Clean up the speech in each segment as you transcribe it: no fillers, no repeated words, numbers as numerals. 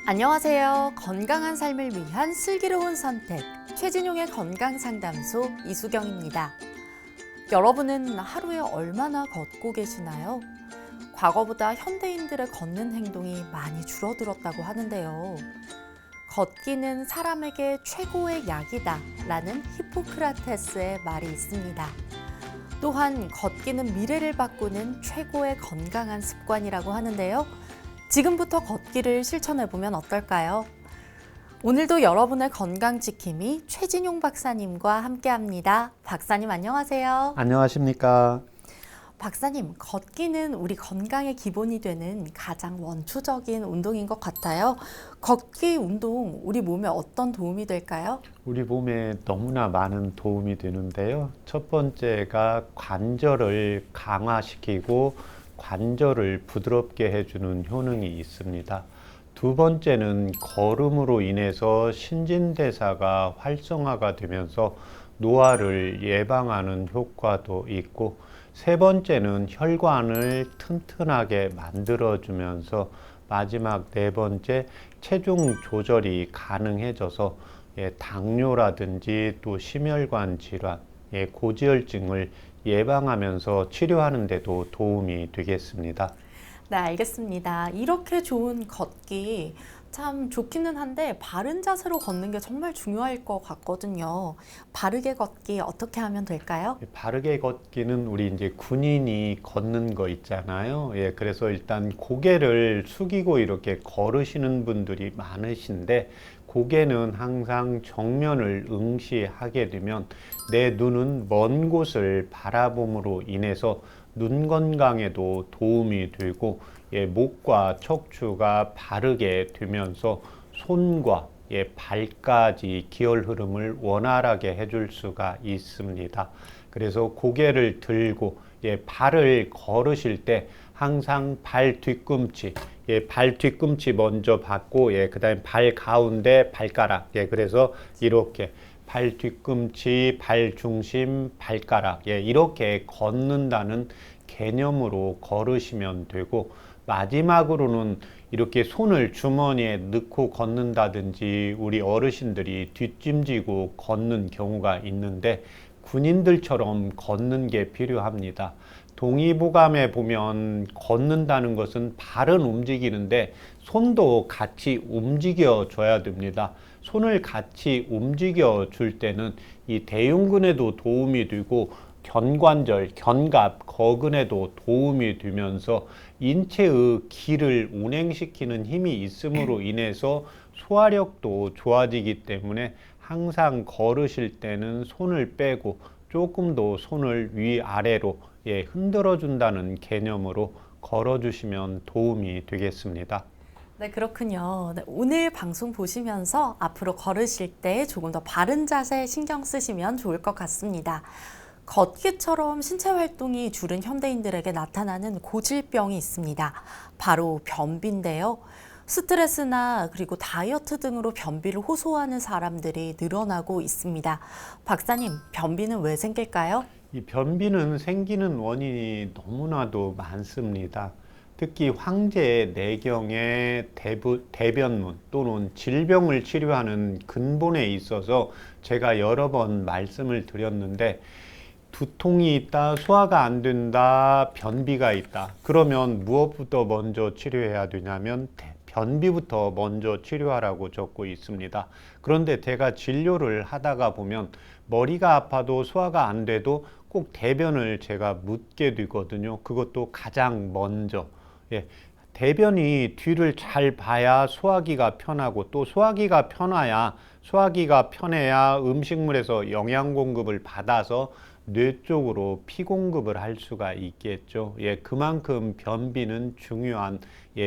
안녕하세요. 건강한 삶을 위한 슬기로운 선택, 최진용의 건강상담소 이수경입니다. 여러분은 하루에 얼마나 걷고 계시나요? 과거보다 현대인들의 걷는 행동이 많이 줄어들었다고 하는데요. 걷기는 사람에게 최고의 약이다 라는 히포크라테스의 말이 있습니다. 또한 걷기는 미래를 바꾸는 최고의 건강한 습관이라고 하는데요. 지금부터 걷기를 실천해보면 어떨까요? 오늘도 여러분의 건강 지킴이 최진용 박사님과 함께합니다. 박사님 안녕하세요. 안녕하십니까. 박사님, 걷기는 우리 건강의 기본이 되는 가장 원초적인 운동인 것 같아요. 걷기 운동, 우리 몸에 어떤 도움이 될까요? 우리 몸에 너무나 많은 도움이 되는데요. 첫 번째가 관절을 강화시키고 관절을 부드럽게 해주는 효능이 있습니다. 두 번째는 걸음으로 인해서 신진대사가 활성화가 되면서 노화를 예방하는 효과도 있고, 세 번째는 혈관을 튼튼하게 만들어주면서 마지막 네 번째 체중 조절이 가능해져서 당뇨라든지 또 심혈관 질환, 고지혈증을 예방하면서 치료하는 데도 도움이 되겠습니다. 네, 알겠습니다. 이렇게 좋은 걷기 참 좋기는 한데 바른 자세로 걷는 게 정말 중요할 것 같거든요. 바르게 걷기 어떻게 하면 될까요? 바르게 걷기는 우리 이제 군인이 걷는 거 있잖아요. 그래서 일단 고개를 숙이고 이렇게 걸으시는 분들이 많으신데, 고개는 항상 정면을 응시하게 되면 내 눈은 먼 곳을 바라봄으로 인해서 눈 건강에도 도움이 되고, 목과 척추가 바르게 되면서 손과 발까지 기혈 흐름을 원활하게 해줄 수가 있습니다. 그래서 고개를 들고 발을 걸으실 때 항상 발 뒤꿈치, 발 뒤꿈치 먼저 받고, 그 다음에 발 가운데 발가락, 그래서 이렇게 발 뒤꿈치, 발 중심, 발가락, 이렇게 걷는다는 개념으로 걸으시면 되고, 마지막으로는 이렇게 손을 주머니에 넣고 걷는다든지 우리 어르신들이 뒷짐지고 걷는 경우가 있는데, 군인들처럼 걷는 게 필요합니다. 동의보감에 보면 걷는다는 것은 발은 움직이는데 손도 같이 움직여 줘야 됩니다. 손을 같이 움직여 줄 때는 이 대흉근에도 도움이 되고 견관절, 견갑, 거근에도 도움이 되면서 인체의 기를 운행시키는 힘이 있음으로 인해서 소화력도 좋아지기 때문에 항상 걸으실 때는 손을 빼고 조금 더 손을 위아래로 흔들어 준다는 개념으로 걸어 주시면 도움이 되겠습니다. 네, 그렇군요. 네, 오늘 방송 보시면서 앞으로 걸으실 때 조금 더 바른 자세 신경 쓰시면 좋을 것 같습니다. 걷기처럼 신체 활동이 줄은 현대인들에게 나타나는 고질병이 있습니다. 바로 변비인데요. 스트레스나 그리고 다이어트 등으로 변비를 호소하는 사람들이 늘어나고 있습니다. 박사님, 변비는 왜 생길까요? 이 변비는 생기는 원인이 너무나도 많습니다. 특히 황제 내경의 대변문 또는 질병을 치료하는 근본에 있어서 제가 여러 번 말씀을 드렸는데, 두통이 있다, 소화가 안 된다, 변비가 있다. 그러면 무엇부터 먼저 치료해야 되냐면 변비부터 먼저 치료하라고 적고 있습니다. 그런데 제가 진료를 하다가 보면 머리가 아파도 소화가 안 돼도 꼭 대변을 제가 묻게 되거든요. 그것도 가장 먼저. 대변이 뒤를 잘 봐야 소화기가 편하고, 또 소화기가 편해야 음식물에서 영양 공급을 받아서 뇌 쪽으로 피 공급을 할 수가 있겠죠. 그만큼 변비는 중요한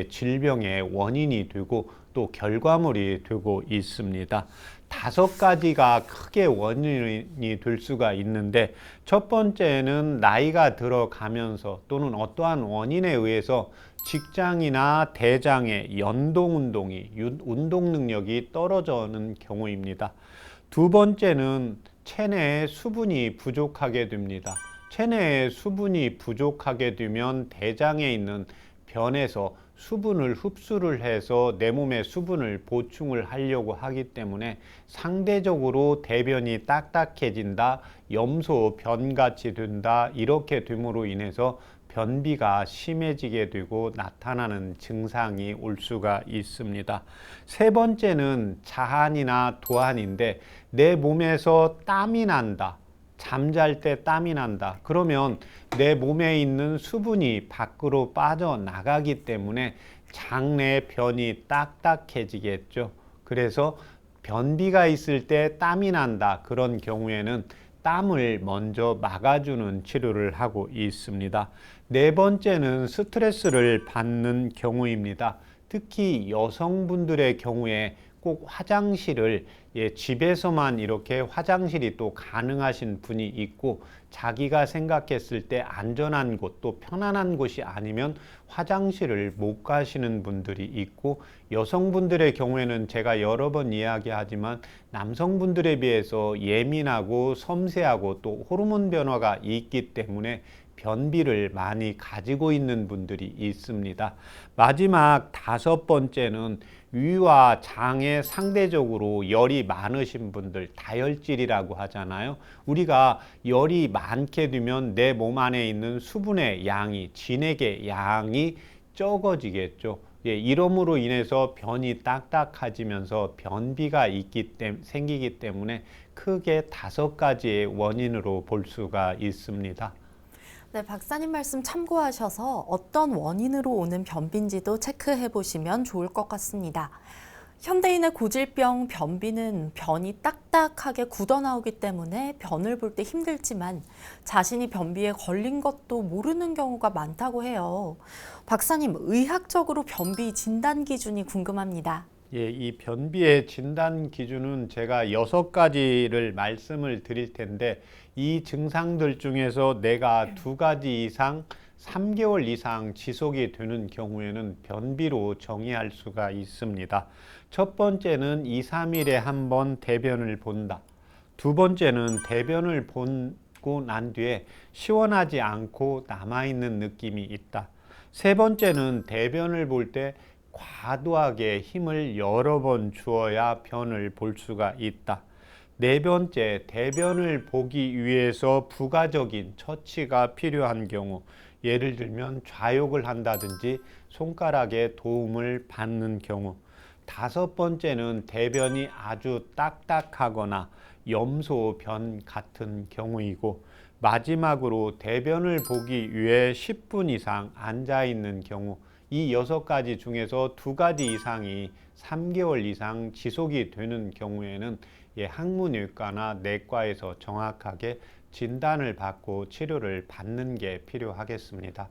질병의 원인이 되고 또 결과물이 되고 있습니다. 5가지가 크게 원인이 될 수가 있는데, 첫 번째는 나이가 들어가면서 또는 어떠한 원인에 의해서 직장이나 대장의 연동 운동이 운동 능력이 떨어지는 경우입니다. 두 번째는 체내에 수분이 부족하게 됩니다. 체내에 수분이 부족하게 되면 대장에 있는 변에서 수분을 흡수를 해서 내 몸에 수분을 보충을 하려고 하기 때문에 상대적으로 대변이 딱딱해진다, 염소 변같이 된다, 이렇게 됨으로 인해서 변비가 심해지게 되고 나타나는 증상이 올 수가 있습니다. 세 번째는 자한이나 도한인데, 내 몸에서 땀이 난다. 잠잘 때 땀이 난다. 그러면 내 몸에 있는 수분이 밖으로 빠져나가기 때문에 장내 변이 딱딱해지겠죠. 그래서 변비가 있을 때 땀이 난다. 그런 경우에는 땀을 먼저 막아주는 치료를 하고 있습니다. 네 번째는 스트레스를 받는 경우입니다. 특히 여성분들의 경우에 꼭 화장실을 집에서만 이렇게 화장실이 또 가능하신 분이 있고, 자기가 생각했을 때 안전한 곳, 또 편안한 곳이 아니면 화장실을 못 가시는 분들이 있고, 여성분들의 경우에는 제가 여러 번 이야기하지만 남성분들에 비해서 예민하고 섬세하고 또 호르몬 변화가 있기 때문에 변비를 많이 가지고 있는 분들이 있습니다. 마지막 다섯 번째는 위와 장에 상대적으로 열이 많으신 분들, 다혈질이라고 하잖아요. 우리가 열이 많게 되면 내 몸 안에 있는 수분의 양이, 진액의 양이 적어지겠죠. 이러므로 인해서 변이 딱딱해지면서 변비가 생기기 때문에 크게 다섯 가지의 원인으로 볼 수가 있습니다. 네, 박사님 말씀 참고하셔서 어떤 원인으로 오는 변비인지도 체크해 보시면 좋을 것 같습니다. 현대인의 고질병 변비는 변이 딱딱하게 굳어나오기 때문에 변을 볼 때 힘들지만 자신이 변비에 걸린 것도 모르는 경우가 많다고 해요. 박사님, 의학적으로 변비 진단 기준이 궁금합니다. 이 변비의 진단 기준은 제가 6가지를 말씀을 드릴 텐데, 이 증상들 중에서 내가 2가지 이상 3개월 이상 지속이 되는 경우에는 변비로 정의할 수가 있습니다. 첫 번째는 2, 3일에 한 번 대변을 본다. 두 번째는 대변을 보고 난 뒤에 시원하지 않고 남아있는 느낌이 있다. 세 번째는 대변을 볼 때 과도하게 힘을 여러 번 주어야 변을 볼 수가 있다. 네 번째, 대변을 보기 위해서 부가적인 처치가 필요한 경우, 예를 들면 좌욕을 한다든지 손가락에 도움을 받는 경우. 다섯 번째는 대변이 아주 딱딱하거나 염소 변 같은 경우이고, 마지막으로 대변을 보기 위해 10분 이상 앉아 있는 경우. 이 6가지 중에서 2가지 이상이 3개월 이상 지속이 되는 경우에는 항문외과나 내과에서 정확하게 진단을 받고 치료를 받는 게 필요하겠습니다.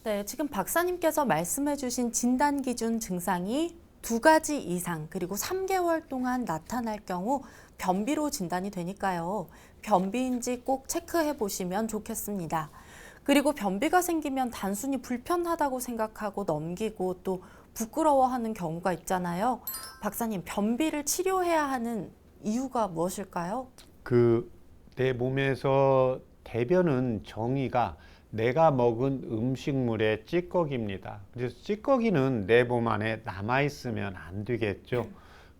네, 지금 박사님께서 말씀해 주신 진단 기준 증상이 2가지 이상 그리고 3개월 동안 나타날 경우 변비로 진단이 되니까요. 변비인지 꼭 체크해 보시면 좋겠습니다. 그리고 변비가 생기면 단순히 불편하다고 생각하고 넘기고 또 부끄러워하는 경우가 있잖아요. 박사님, 변비를 치료해야 하는 이유가 무엇일까요? 내 몸에서 대변은 정의가 내가 먹은 음식물의 찌꺼기입니다. 그래서 찌꺼기는 내 몸 안에 남아있으면 안 되겠죠.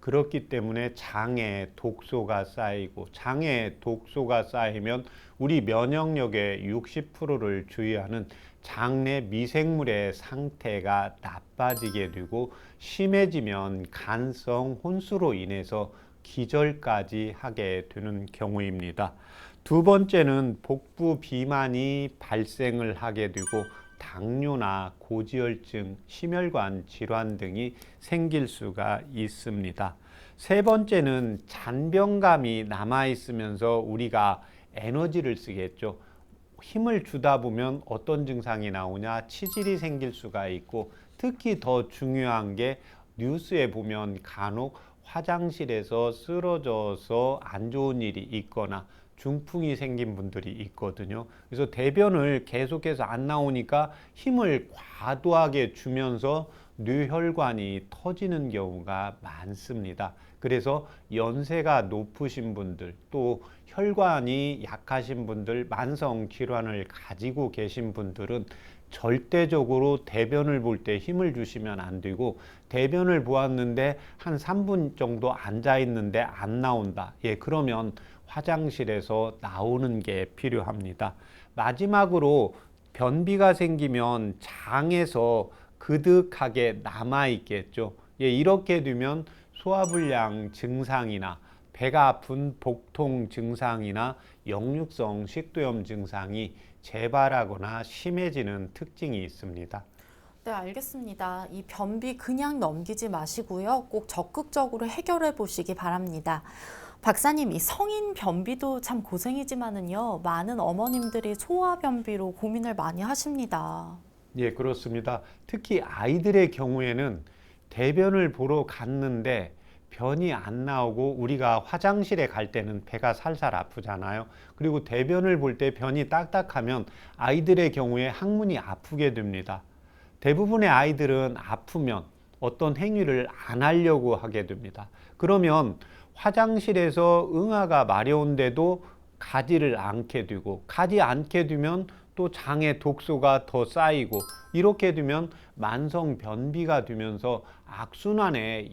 그렇기 때문에 장에 독소가 쌓이고, 장에 독소가 쌓이면 우리 면역력의 60%를 주의하는 장내 미생물의 상태가 나빠지게 되고, 심해지면 간성 혼수로 인해서 기절까지 하게 되는 경우입니다. 두 번째는 복부 비만이 발생을 하게 되고 당뇨나 고지혈증, 심혈관 질환 등이 생길 수가 있습니다. 세 번째는 잔병감이 남아 있으면서 우리가 에너지를 쓰겠죠. 힘을 주다 보면 어떤 증상이 나오냐? 치질이 생길 수가 있고, 특히 더 중요한 게 뉴스에 보면 간혹 화장실에서 쓰러져서 안 좋은 일이 있거나 중풍이 생긴 분들이 있거든요. 그래서 대변을 계속해서 안 나오니까 힘을 과도하게 주면서 뇌혈관이 터지는 경우가 많습니다. 그래서 연세가 높으신 분들, 또 혈관이 약하신 분들, 만성 질환을 가지고 계신 분들은 절대적으로 대변을 볼 때 힘을 주시면 안 되고, 대변을 보았는데 한 3분 정도 앉아 있는데 안 나온다. 예, 그러면 화장실에서 나오는 게 필요합니다. 마지막으로 변비가 생기면 장에서 그득하게 남아 있겠죠. 예, 이렇게 되면 소화불량 증상이나 배가 아픈 복통 증상이나 역류성 식도염 증상이 재발하거나 심해지는 특징이 있습니다. 네, 알겠습니다. 이 변비 그냥 넘기지 마시고요. 꼭 적극적으로 해결해 보시기 바랍니다. 박사님, 이 성인 변비도 참 고생이지만은요, 많은 어머님들이 소아 변비로 고민을 많이 하십니다. 예, 그렇습니다. 특히 아이들의 경우에는 대변을 보러 갔는데 변이 안 나오고, 우리가 화장실에 갈 때는 배가 살살 아프잖아요. 그리고 대변을 볼 때 변이 딱딱하면 아이들의 경우에 항문이 아프게 됩니다. 대부분의 아이들은 아프면 어떤 행위를 안 하려고 하게 됩니다. 그러면 화장실에서 응아가 마려운데도 가지를 않게 되고, 가지 않게 되면 또 장에 독소가 더 쌓이고, 이렇게 되면 만성 변비가 되면서 악순환에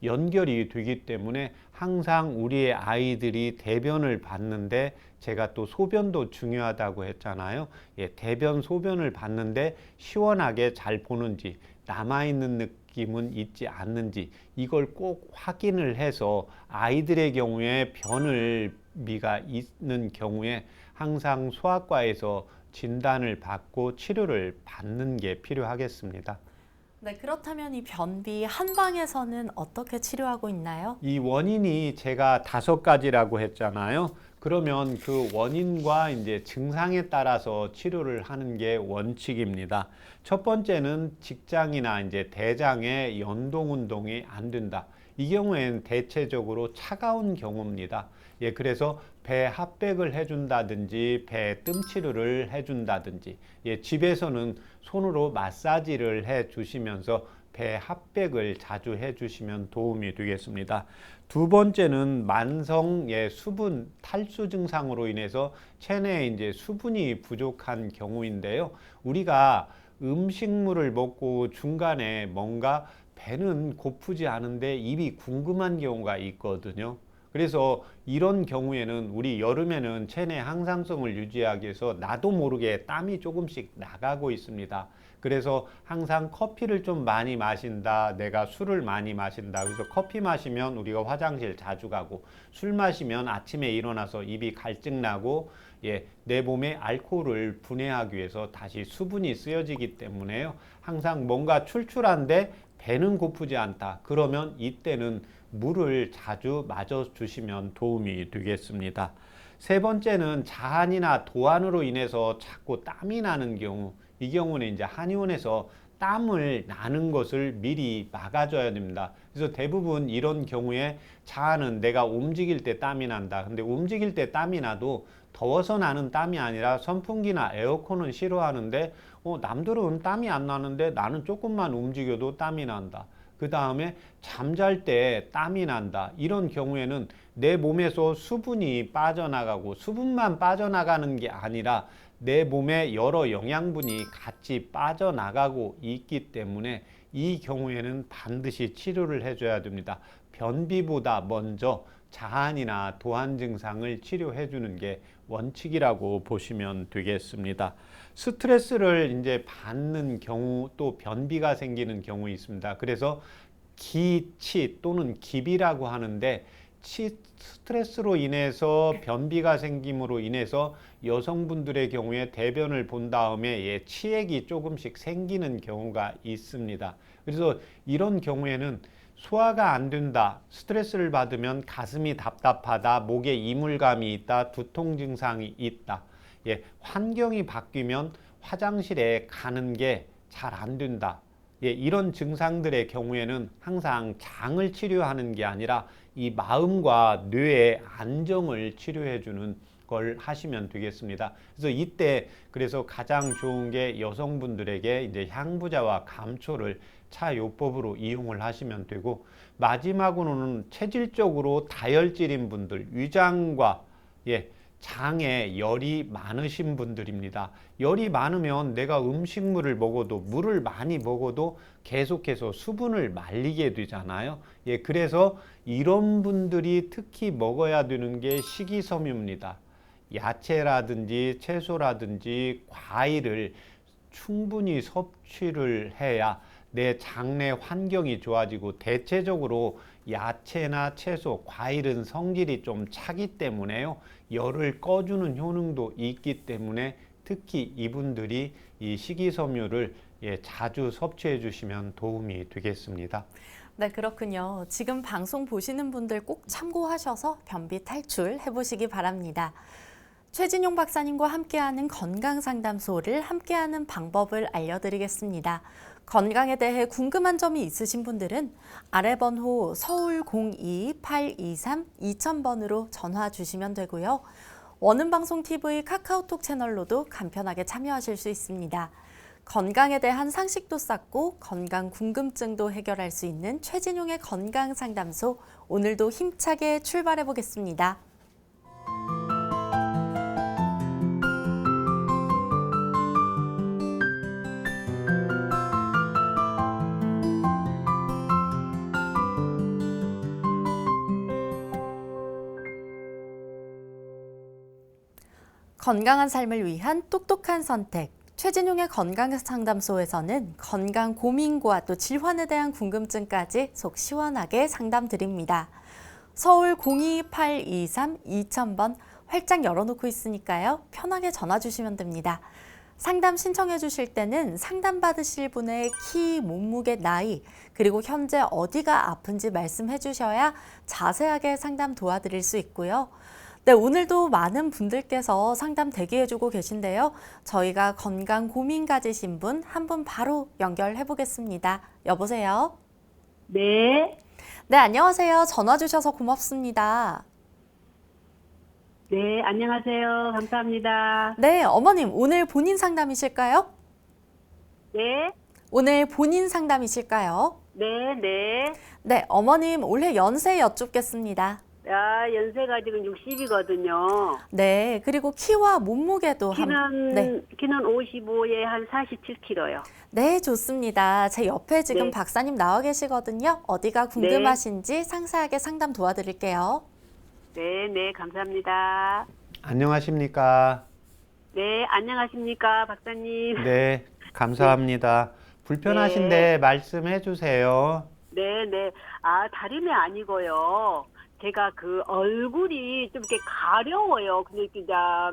연결이 되기 때문에 항상 우리의 아이들이 대변을 봤는데, 제가 또 소변도 중요하다고 했잖아요. 예, 대변 소변을 봤는데 시원하게 잘 보는지, 남아있는 느낌은 있지 않는지, 이걸 꼭 확인을 해서 아이들의 경우에 변비가 있는 경우에 항상 소아과에서 진단을 받고 치료를 받는 게 필요하겠습니다. 네, 그렇다면 이 변비 한방에서는 어떻게 치료하고 있나요? 이 원인이 제가 5가지라고 했잖아요. 그러면 그 원인과 이제 증상에 따라서 치료를 하는 게 원칙입니다. 첫 번째는 직장이나 이제 대장의 연동 운동이 안 된다. 이 경우에는 대체적으로 차가운 경우입니다. 예, 그래서 배 핫백을 해준다든지 배 뜸 치료를 해준다든지, 예, 집에서는 손으로 마사지를 해주시면서 배 핫백을 자주 해주시면 도움이 되겠습니다. 두 번째는 만성 수분 탈수 증상으로 인해서 체내에 이제 수분이 부족한 경우인데요. 우리가 음식물을 먹고 중간에 뭔가 배는 고프지 않은데 입이 궁금한 경우가 있거든요. 그래서 이런 경우에는 우리 여름에는 체내 항상성을 유지하기 위해서 나도 모르게 땀이 조금씩 나가고 있습니다. 그래서 항상 커피를 좀 많이 마신다, 내가 술을 많이 마신다. 그래서 커피 마시면 우리가 화장실 자주 가고, 술 마시면 아침에 일어나서 입이 갈증나고, 예, 내 몸에 알코올을 분해하기 위해서 다시 수분이 쓰여지기 때문에요. 항상 뭔가 출출한데 배는 고프지 않다. 그러면 이때는 물을 자주 마셔 주시면 도움이 되겠습니다. 세 번째는 자한이나 도안으로 인해서 자꾸 땀이 나는 경우, 이 경우는 이제 한의원에서 땀을 나는 것을 미리 막아줘야 됩니다. 그래서 대부분 이런 경우에 자한은 내가 움직일 때 땀이 난다. 근데 움직일 때 땀이 나도 더워서 나는 땀이 아니라 선풍기나 에어컨은 싫어하는데, 남들은 땀이 안 나는데 나는 조금만 움직여도 땀이 난다. 그 다음에 잠잘 때 땀이 난다. 이런 경우에는 내 몸에서 수분이 빠져나가고, 수분만 빠져나가는 게 아니라 내 몸에 여러 영양분이 같이 빠져나가고 있기 때문에 이 경우에는 반드시 치료를 해줘야 됩니다. 변비보다 먼저 자한이나 도한 증상을 치료해 주는 게 원칙이라고 보시면 되겠습니다. 스트레스를 이제 받는 경우, 또 변비가 생기는 경우 있습니다. 그래서 기치 또는 기비라고 하는데, 스트레스로 인해서 변비가 생김으로 인해서 여성분들의 경우에 대변을 본 다음에 치액이 조금씩 생기는 경우가 있습니다. 그래서 이런 경우에는 소화가 안 된다, 스트레스를 받으면 가슴이 답답하다, 목에 이물감이 있다, 두통 증상이 있다, 환경이 바뀌면 화장실에 가는 게 잘 안 된다, 이런 증상들의 경우에는 항상 장을 치료하는 게 아니라 이 마음과 뇌의 안정을 치료해 주는 걸 하시면 되겠습니다. 그래서 이때 그래서 가장 좋은 게 여성분들에게 이제 향부자와 감초를 차요법으로 이용을 하시면 되고, 마지막으로는 체질적으로 다혈질인 분들, 위장과 장에 열이 많으신 분들입니다. 열이 많으면 내가 음식물을 먹어도 물을 많이 먹어도 계속해서 수분을 말리게 되잖아요. 예, 그래서 이런 분들이 특히 먹어야 되는 게 식이섬유입니다. 야채라든지 채소라든지 과일을 충분히 섭취를 해야 내 장내 환경이 좋아지고 대체적으로 야채나 채소, 과일은 성질이 좀 차기 때문에요. 열을 꺼주는 효능도 있기 때문에 특히 이분들이 이 식이섬유를 자주 섭취해 주시면 도움이 되겠습니다. 네, 그렇군요. 지금 방송 보시는 분들 꼭 참고하셔서 변비 탈출 해보시기 바랍니다. 최진용 박사님과 함께하는 건강상담소를 함께하는 방법을 알려드리겠습니다. 건강에 대해 궁금한 점이 있으신 분들은 아래 번호 서울 02-823-2000번으로 전화 주시면 되고요. 원음방송TV 카카오톡 채널로도 간편하게 참여하실 수 있습니다. 건강에 대한 상식도 쌓고 건강 궁금증도 해결할 수 있는 최진용의 건강상담소, 오늘도 힘차게 출발해 보겠습니다. 건강한 삶을 위한 똑똑한 선택. 최진용의 건강상담소에서는 건강 고민과 또 질환에 대한 궁금증까지 속 시원하게 상담드립니다. 서울 02-823-2000번 활짝 열어놓고 있으니까요. 편하게 전화 주시면 됩니다. 상담 신청해 주실 때는 상담받으실 분의 키, 몸무게, 나이, 그리고 현재 어디가 아픈지 말씀해 주셔야 자세하게 상담 도와드릴 수 있고요. 네, 오늘도 많은 분들께서 상담 대기해주고 계신데요. 저희가 건강 고민 가지신 분 한 분 바로 연결해 보겠습니다. 여보세요? 네, 네, 안녕하세요. 전화 주셔서 고맙습니다. 네, 안녕하세요. 감사합니다. 네, 어머님, 오늘 본인 상담이실까요? 네, 오늘 본인 상담이실까요? 네, 네. 네, 어머님, 올해 연세 여쭙겠습니다. 연세가 지금 60이거든요. 네, 그리고 키와 몸무게도 네. 키는 55에 한 47kg요. 네, 좋습니다. 제 옆에 지금 네. 박사님 나와 계시거든요. 어디가 궁금하신지 상세하게 상담 도와드릴게요. 네, 네, 감사합니다. 안녕하십니까? 네, 안녕하십니까, 박사님. 네, 감사합니다. 불편하신데 말씀해 주세요. 네, 네. 다름이 아니고요. 제가 그 얼굴이 좀 이렇게 가려워요. 근데 진짜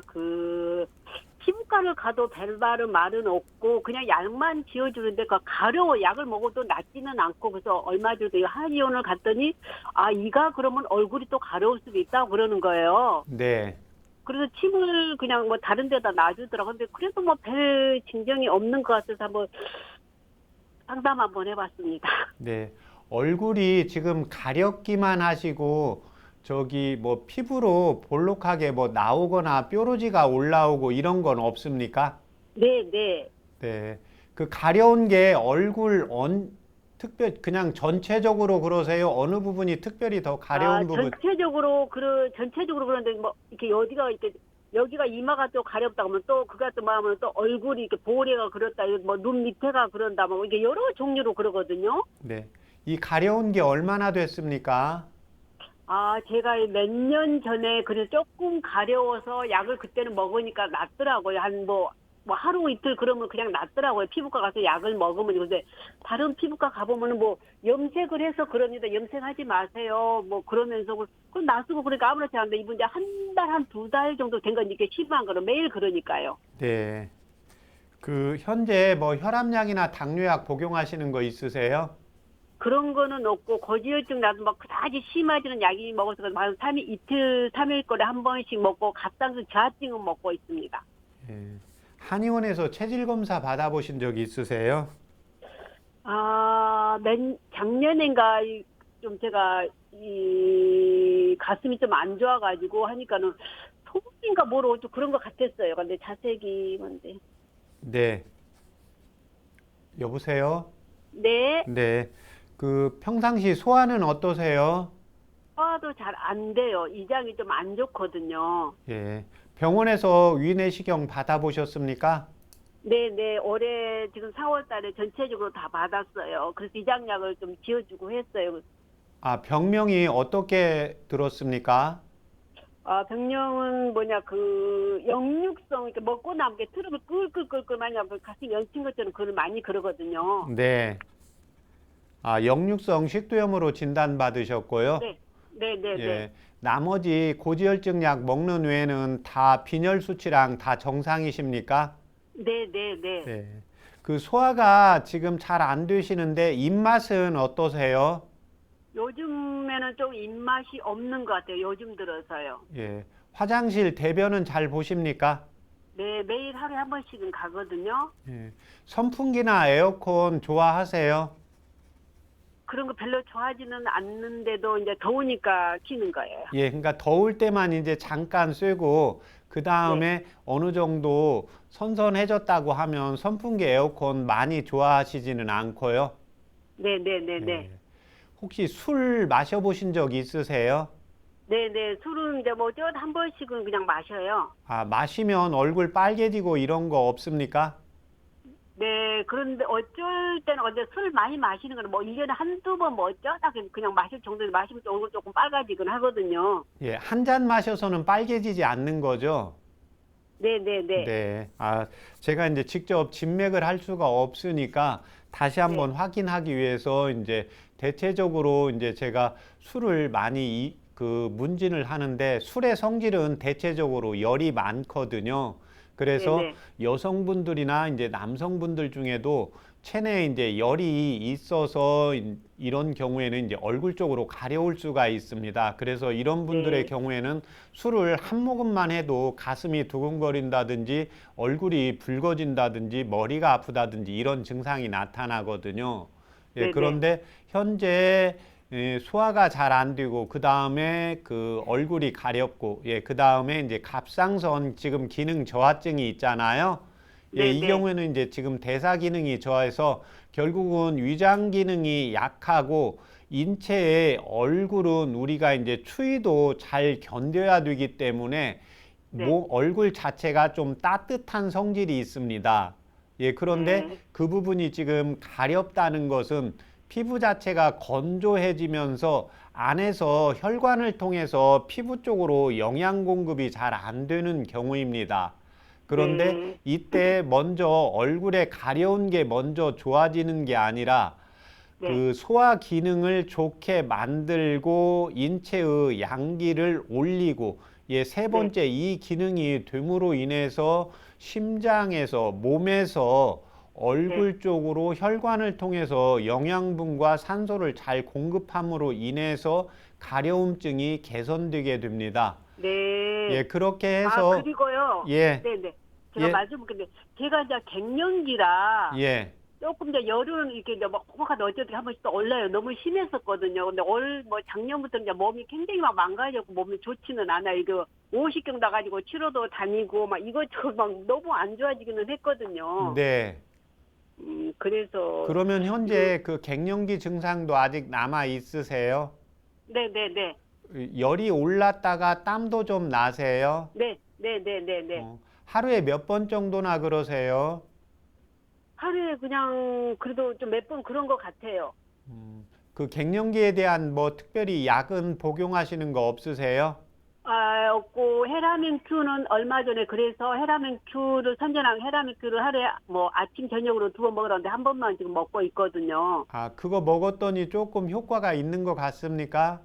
피부과를 가도 별다른 말은 없고 그냥 약만 지어주는데 그 가려워. 약을 먹어도 낫지는 않고 그래서 얼마 전에 한의원을 갔더니 이가 그러면 얼굴이 또 가려울 수도 있다고 그러는 거예요. 네. 그래서 침을 그냥 뭐 다른 데다 놔주더라고요. 근데 그래도 뭐 별 진정이 없는 것 같아서 한번 상담 한번 해봤습니다. 네. 얼굴이 지금 가렵기만 하시고 저기 뭐 피부로 볼록하게 뭐 나오거나 뾰루지가 올라오고 이런 건 없습니까? 네, 네. 네. 그 가려운 게 얼굴 그냥 전체적으로 그러세요? 어느 부분이 특별히 더 가려운 부분? 전체적으로 그런데 뭐 이렇게 여기가 이마가 또 가렵다 하면 또 그가 또 마음은 또 얼굴이 이렇게 보레가 그렇다, 뭐 눈 밑에가 그런다, 뭐 이게 여러 종류로 그러거든요. 네. 이 가려운 게 얼마나 됐습니까? 제가 몇 년 전에 그래서 조금 가려워서 약을 그때는 먹으니까 낫더라고요. 한 뭐 하루 이틀 그러면 그냥 낫더라고요. 피부과 가서 약을 먹으면. 근데 다른 피부과 가보면은 뭐 염색을 해서 그럽니다. 염색하지 마세요. 뭐 그러면서 그럼 나쓰고 그러니까 아무렇지 않은데 이분 이제 한 달, 한 2달 정도 된 건 이게 심한 거로 매일 그러니까요. 네. 그 현재 뭐 혈압약이나 당뇨약 복용하시는 거 있으세요? 그런 거는 없고 고지혈증 나도 막 그다지 심해지는 약이 먹어서 한 3일 이틀 3일 거래 한 번씩 먹고 갑상선 저하증은 먹고 있습니다. 예. 한의원에서 체질 검사 받아보신 적 있으세요? 작년인가 좀 제가 이 가슴이 좀 안 좋아가지고 하니까는 소금인가 뭐로 좀 그런 것 같았어요. 근데 자세히 뭔데? 네. 여보세요? 네. 네. 그 평상시 소화는 어떠세요? 소화도 잘 안 돼요. 이장이 좀 안 좋거든요. 예. 병원에서 위내시경 받아보셨습니까? 네네, 올해 지금 4월 달에 전체적으로 다 받았어요. 그래서 이장약을 좀 지어주고 했어요. 아, 병명이 어떻게 들었습니까? 병명은 역류성, 이렇게 먹고 나면 이렇게 트름을 끌끌끌끌 많이 하고 가슴 연친 것처럼 그걸 많이 그러거든요. 네. 아, 역류성 식도염으로 진단받으셨고요. 네, 네네네. 예. 나머지 고지혈증 약 먹는 외에는 다 빈혈 수치랑 다 정상이십니까? 네네네. 네. 그 소화가 지금 잘 안 되시는데 입맛은 어떠세요? 요즘에는 좀 입맛이 없는 것 같아요. 요즘 들어서요. 예. 화장실 대변은 잘 보십니까? 네, 매일 하루에 한 번씩은 가거든요. 예. 선풍기나 에어컨 좋아하세요? 그런 거 별로 좋아하지는 않는데도 이제 더우니까 키는 거예요. 예. 그러니까 더울 때만 이제 잠깐 쐬고 그 네, 다음에 어느 정도 선선해졌다고 하면 선풍기, 에어컨 많이 좋아하시지는 않고요. 네네네네. 예. 혹시 술 마셔보신 적 있으세요? 네네. 술은 이제 한 번씩은 그냥 마셔요. 아, 마시면 얼굴 빨개지고 이런 거 없습니까? 네, 그런데 어쩔 때는 근데 술 많이 마시는 거는 1년에 한두 번 어쩌다 그냥 마실 정도로 마시면 얼굴 조금 빨가지긴 하거든요. 예, 한 잔 마셔서는 빨개지지 않는 거죠? 네네네. 네. 아, 제가 이제 직접 진맥을 할 수가 없으니까 다시 네, 한번 확인하기 위해서 이제 대체적으로 이제 제가 술을 많이 문진을 하는데 술의 성질은 대체적으로 열이 많거든요. 그래서 네네. 여성분들이나 이제 남성분들 중에도 체내에 이제 열이 있어서 이런 경우에는 이제 얼굴 쪽으로 가려울 수가 있습니다. 그래서 이런 분들의 네, 경우에는 술을 한 모금만 해도 가슴이 두근거린다든지 얼굴이 붉어진다든지 머리가 아프다든지 이런 증상이 나타나거든요. 예, 네네. 그런데 현재 소화가 잘 안 되고 그 다음에 그 얼굴이 가렵고 예, 그 다음에 이제 갑상선 지금 기능 저하증이 있잖아요. 예, 이 네네. 경우에는 이제 지금 대사 기능이 저해서 결국은 위장 기능이 약하고 인체의 얼굴은 우리가 이제 추위도 잘 견뎌야 되기 때문에 네, 얼굴 자체가 좀 따뜻한 성질이 있습니다. 예, 그런데 네, 그 부분이 지금 가렵다는 것은 피부 자체가 건조해지면서 안에서 혈관을 통해서 피부 쪽으로 영양 공급이 잘 안 되는 경우입니다. 그런데 네, 이때 먼저 얼굴에 가려운 게 먼저 좋아지는 게 아니라 네, 그 소화 기능을 좋게 만들고 인체의 양기를 올리고 예, 세 네, 번째 이 기능이 됨으로 인해서 심장에서 몸에서 네, 얼굴 쪽으로 혈관을 통해서 영양분과 산소를 잘 공급함으로 인해서 가려움증이 개선되게 됩니다. 예, 네. 그렇게 해서 그리고요. 예, 네네. 제가 예, 말씀 근데 제가 이제 갱년기라 예. 조금 이제 열은 이렇게 이제 막 혹하다 어쩌다 한 번씩 또 올라요. 너무 심했었거든요. 근데 작년부터 이제 몸이 굉장히 막 망가졌고 몸이 좋지는 않아요. 이거 50경 나가지고 치료도 다니고 막 이것저것 막 너무 안 좋아지기는 했거든요. 네. 그래서 그러면 이거 현재 그 갱년기 증상도 아직 남아 있으세요? 네네네. 열이 올랐다가 땀도 좀 나세요? 네, 네네네네. 하루에 몇 번 정도나 그러세요? 하루에 그냥 그래도 좀 몇 번 그런 것 같아요. 그 갱년기에 대한 뭐 특별히 약은 복용하시는 거 없으세요? 없고 헤라민 큐는 얼마 전에 그래서 헤라민 큐를 선전한 헤라민 큐를 하루에 아침 저녁으로 2번 먹으라는데 한 번만 지금 먹고 있거든요. 아, 그거 먹었더니 조금 효과가 있는 것 같습니까?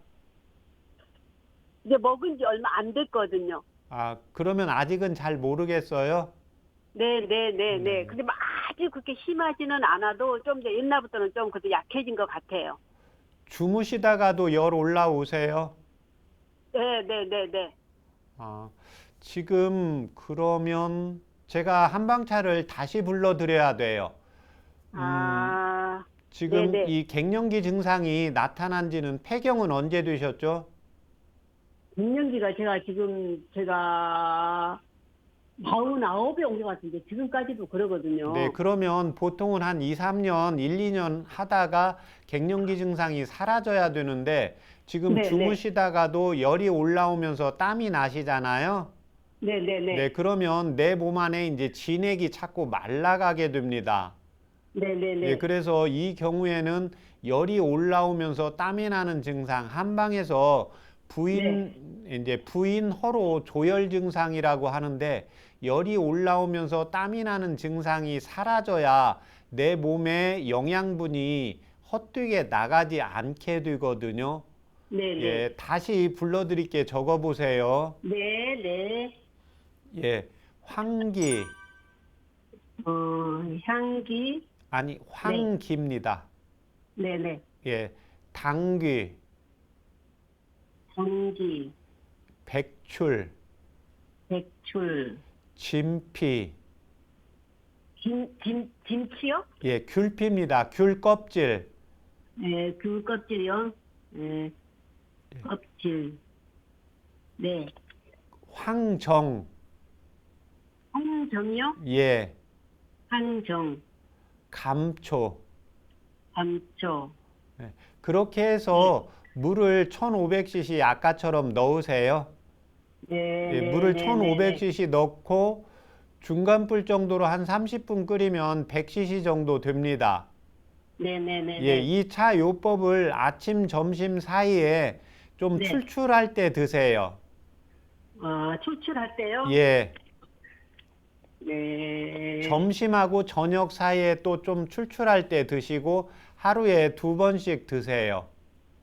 이제 먹은 지 얼마 안 됐거든요. 아, 그러면 아직은 잘 모르겠어요? 네네네네. 네. 근데 막 아주 그렇게 심하지는 않아도 좀 이제 옛날부터는 좀 그래도 약해진 것 같아요. 주무시다가도 열 올라오세요? 네네네네. 아, 지금 그러면 제가 한방차를 다시 불러드려야 돼요. 음, 아, 지금 네네. 이 갱년기 증상이 나타난 지는 폐경은 언제 되셨죠? 갱년기가 제가 49에 온 것 같은데 지금까지도 그러거든요. 네, 그러면 보통은 한 2, 3년, 1, 2년 하다가 갱년기 증상이 사라져야 되는데 지금 네, 네. 주무시다가도 열이 올라오면서 땀이 나시잖아요. 네네네. 네, 그러면 내 몸 안에 이제 진액이 자꾸 말라가게 됩니다. 네네네. 예, 그래서 이 경우에는 열이 올라오면서 땀이 나는 증상, 한방에서 이제 부인 허로 조열 증상이라고 하는데 열이 올라오면서 땀이 나는 증상이 사라져야 내 몸에 영양분이 헛되게 나가지 않게 되거든요. 네네. 예, 다시 불러드릴게 적어보세요. 네네. 예, 황기, 향기. 아니, 황기입니다. 네네. 예, 당귀, 전기, 백출, 백출, 진피, 김치요? 예, 귤피입니다. 귤 껍질, 네, 그 껍질이요. 네, 껍질. 네. 황정, 홍정이요? 예, 한정, 감초. 감초. 예, 그렇게 해서 물을 1500cc 아까처럼 넣으세요. 네, 예, 네, 물을 네, 1500cc 넣고 중간불 정도로 한 30분 끓이면 100cc 정도 됩니다. 네, 네, 네, 예, 네. 이 차 요법을 아침, 점심 사이에 좀 네. 출출할 때 드세요. 추출할 때요? 예, 네. 점심하고 저녁 사이에 또 좀 출출할 때 드시고 하루에 2번씩 드세요.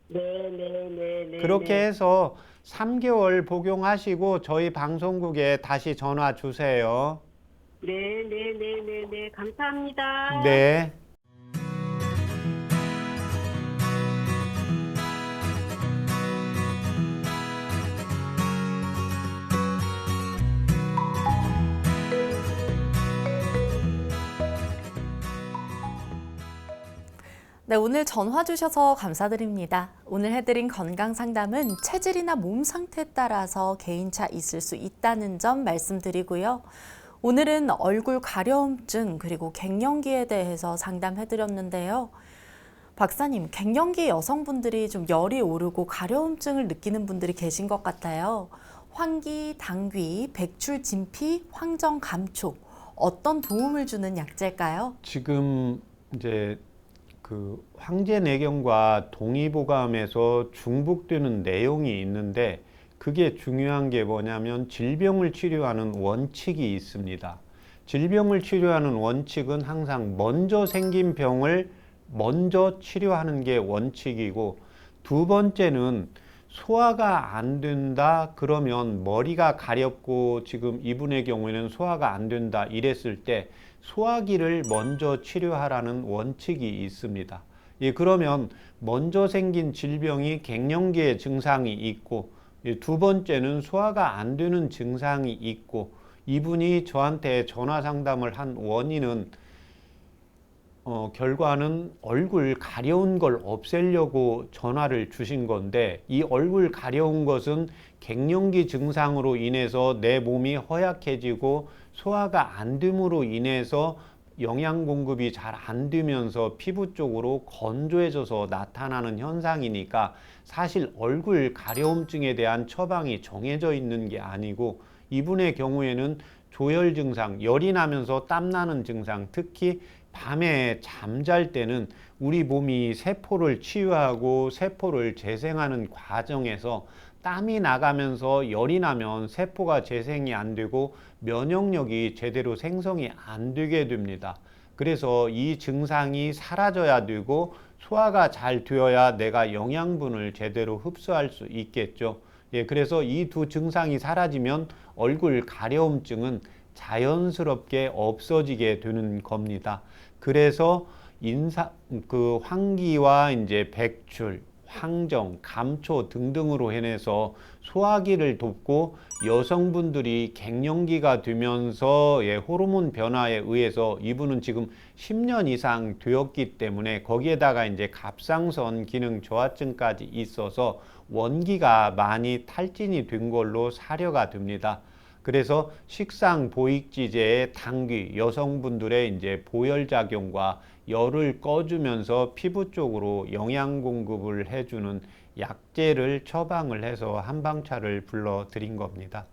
네, 네, 네, 네. 그렇게 네. 해서 3개월 복용하시고 저희 방송국에 다시 전화 주세요. 네, 네, 네, 네, 네. 감사합니다. 네. 네, 오늘 전화 주셔서 감사드립니다. 오늘 해드린 건강 상담은 체질이나 몸 상태에 따라서 개인차 있을 수 있다는 점 말씀드리고요. 오늘은 얼굴 가려움증 그리고 갱년기에 대해서 상담해드렸는데요. 박사님, 갱년기 여성분들이 좀 열이 오르고 가려움증을 느끼는 분들이 계신 것 같아요. 황기, 당귀, 백출, 진피, 황정, 감초 어떤 도움을 주는 약재일까요? 지금 이제 그 황제내경과 동의보감에서 중복되는 내용이 있는데 그게 중요한 게 뭐냐면 질병을 치료하는 원칙이 있습니다. 질병을 치료하는 원칙은 항상 먼저 생긴 병을 먼저 치료하는 게 원칙이고 두 번째는 소화가 안 된다 그러면 머리가 가렵고 지금 이분의 경우에는 소화가 안 된다 이랬을 때 소화기를 먼저 치료하라는 원칙이 있습니다. 예, 그러면 먼저 생긴 질병이 갱년기의 증상이 있고 두 번째는 소화가 안 되는 증상이 있고 이분이 저한테 전화 상담을 한 원인은 결과는 얼굴 가려운 걸 없애려고 전화를 주신 건데 이 얼굴 가려운 것은 갱년기 증상으로 인해서 내 몸이 허약해지고 소화가 안 됨으로 인해서 영양 공급이 잘 안 되면서 피부 쪽으로 건조해져서 나타나는 현상이니까 사실 얼굴 가려움증에 대한 처방이 정해져 있는 게 아니고 이분의 경우에는 조열 증상, 열이 나면서 땀 나는 증상, 특히 밤에 잠잘 때는 우리 몸이 세포를 치유하고 세포를 재생하는 과정에서 땀이 나가면서 열이 나면 세포가 재생이 안 되고 면역력이 제대로 생성이 안 되게 됩니다. 그래서 이 증상이 사라져야 되고 소화가 잘 되어야 내가 영양분을 제대로 흡수할 수 있겠죠. 예, 그래서 이 두 증상이 사라지면 얼굴 가려움증은 자연스럽게 없어지게 되는 겁니다. 그래서 황기와 이제 백출, 황정, 감초 등등으로 인해서 소화기를 돕고 여성분들이 갱년기가 되면서 호르몬 변화에 의해서 이분은 지금 10년 이상 되었기 때문에 거기에다가 이제 갑상선 기능 저하증까지 있어서 원기가 많이 탈진이 된 걸로 사료가 됩니다. 그래서 식상 보익지제의 당귀, 여성분들의 이제 보혈작용과 열을 꺼주면서 피부 쪽으로 영양 공급을 해주는 약재를 처방을 해서 한방차를 불러드린 겁니다.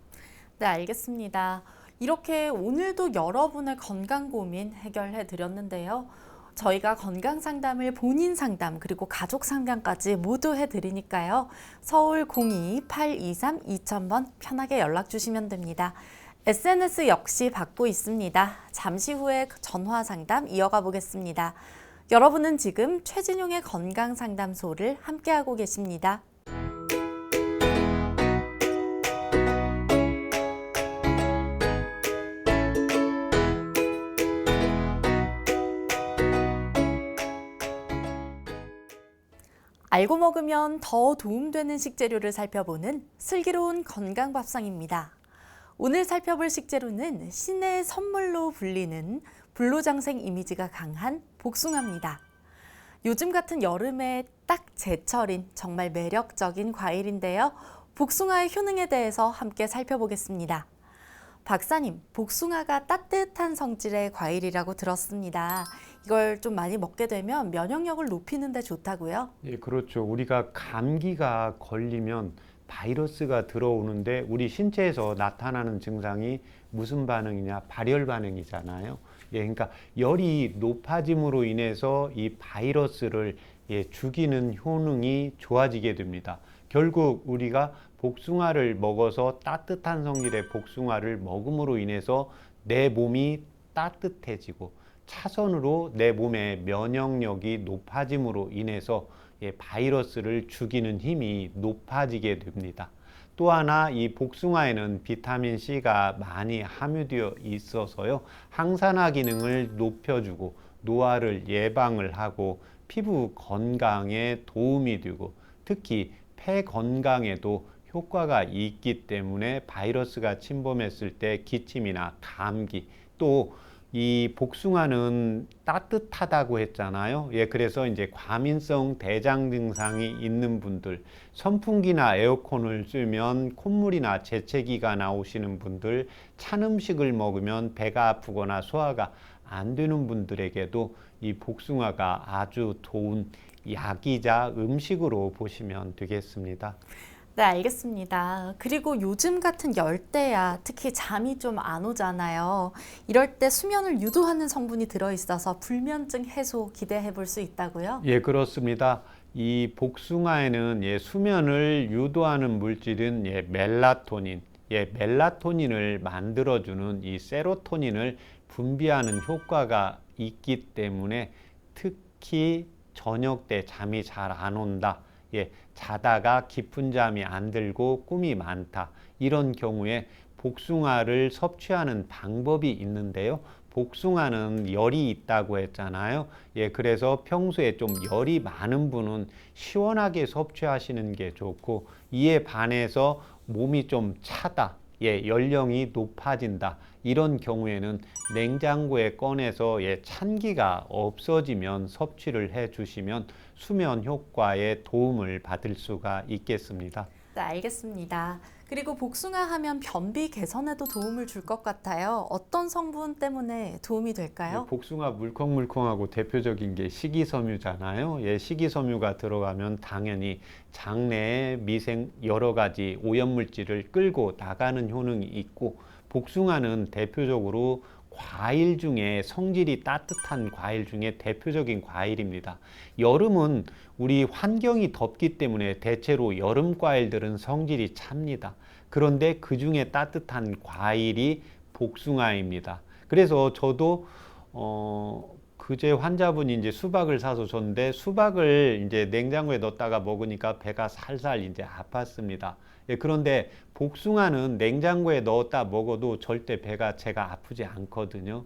네, 알겠습니다. 이렇게 오늘도 여러분의 건강 고민 해결해 드렸는데요. 저희가 건강 상담을 본인 상담 그리고 가족 상담까지 모두 해드리니까요. 서울 02-823-2000번 편하게 연락 주시면 됩니다. SNS 역시 받고 있습니다. 잠시 후에 전화 상담 이어가 보겠습니다. 여러분은 지금 최진용의 건강 상담소를 함께하고 계십니다. 알고 먹으면 더 도움되는 식재료를 살펴보는 슬기로운 건강밥상입니다. 오늘 살펴볼 식재료는 신의 선물로 불리는 불로장생 이미지가 강한 복숭아입니다. 요즘 같은 여름에 딱 제철인 정말 매력적인 과일인데요. 복숭아의 효능에 대해서 함께 살펴보겠습니다. 박사님, 복숭아가 따뜻한 성질의 과일이라고 들었습니다. 이걸 좀 많이 먹게 되면 면역력을 높이는 데 좋다고요? 예, 그렇죠. 우리가 감기가 걸리면 바이러스가 들어오는데 우리 신체에서 나타나는 증상이 무슨 반응이냐? 발열 반응이잖아요. 예, 그러니까 열이 높아짐으로 인해서 이 바이러스를 죽이는 효능이 좋아지게 됩니다. 결국 우리가 복숭아를 먹어서 따뜻한 성질의 복숭아를 먹음으로 인해서 내 몸이 따뜻해지고 차선으로 내 몸의 면역력이 높아짐으로 인해서 바이러스를 죽이는 힘이 높아지게 됩니다. 또 하나 이 복숭아에는 비타민 C가 많이 함유되어 있어서요. 항산화 기능을 높여주고 노화를 예방을 하고 피부 건강에 도움이 되고 특히 폐 건강에도 효과가 있기 때문에 바이러스가 침범했을 때 기침이나 감기 또 이 복숭아는 따뜻하다고 했잖아요. 예, 그래서 이제 과민성 대장 증상이 있는 분들, 선풍기나 에어컨을 쓰면 콧물이나 재채기가 나오시는 분들, 찬 음식을 먹으면 배가 아프거나 소화가 안 되는 분들에게도 이 복숭아가 아주 좋은 약이자 음식으로 보시면 되겠습니다. 네, 알겠습니다. 그리고 요즘 같은 열대야 특히 잠이 좀 안 오잖아요. 이럴 때 수면을 유도하는 성분이 들어있어서 불면증 해소 기대해 볼 수 있다고요? 예, 그렇습니다. 이 복숭아에는 수면을 유도하는 물질은 멜라토닌, 멜라토닌을 만들어주는 이 세로토닌을 분비하는 효과가 있기 때문에 특히 저녁 때 잠이 잘 안 온다. 자다가 깊은 잠이 안 들고 꿈이 많다. 이런 경우에 복숭아를 섭취하는 방법이 있는데요. 복숭아는 열이 있다고 했잖아요. 그래서 평소에 좀 열이 많은 분은 시원하게 섭취하시는 게 좋고 이에 반해서 몸이 좀 차다. 연령이 높아진다. 이런 경우에는 냉장고에 꺼내서 찬기가 없어지면 섭취를 해 주시면 수면 효과에 도움을 받을 수가 있겠습니다. 네, 알겠습니다. 그리고 복숭아 하면 변비 개선에도 도움을 줄 것 같아요. 어떤 성분 때문에 도움이 될까요? 복숭아 물컹물컹하고 대표적인 게 식이섬유잖아요. 식이섬유가 들어가면 당연히 장내에 여러 가지 오염물질을 끌고 나가는 효능이 있고 복숭아는 대표적으로 과일 중에 성질이 따뜻한 과일 중에 대표적인 과일입니다. 여름은 우리 환경이 덥기 때문에 대체로 여름 과일들은 성질이 찹니다. 그런데 그 중에 따뜻한 과일이 복숭아입니다. 그래서 저도 그제 환자분이 이제 수박을 사서 줬는데 수박을 이제 냉장고에 넣었다가 먹으니까 배가 살살 이제 아팠습니다. 그런데 복숭아는 냉장고에 넣었다 먹어도 절대 제가 아프지 않거든요.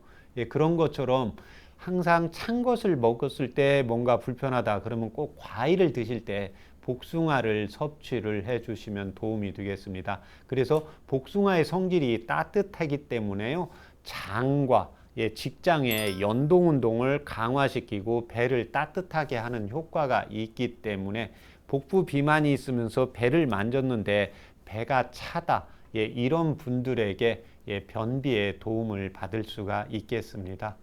그런 것처럼 항상 찬 것을 먹었을 때 뭔가 불편하다 그러면 꼭 과일을 드실 때 복숭아를 섭취를 해 주시면 도움이 되겠습니다. 그래서 복숭아의 성질이 따뜻하기 때문에요. 장과 직장의 연동 운동을 강화시키고 배를 따뜻하게 하는 효과가 있기 때문에 복부 비만이 있으면서 배를 만졌는데 배가 차다. 이런 분들에게 변비에 도움을 받을 수가 있겠습니다.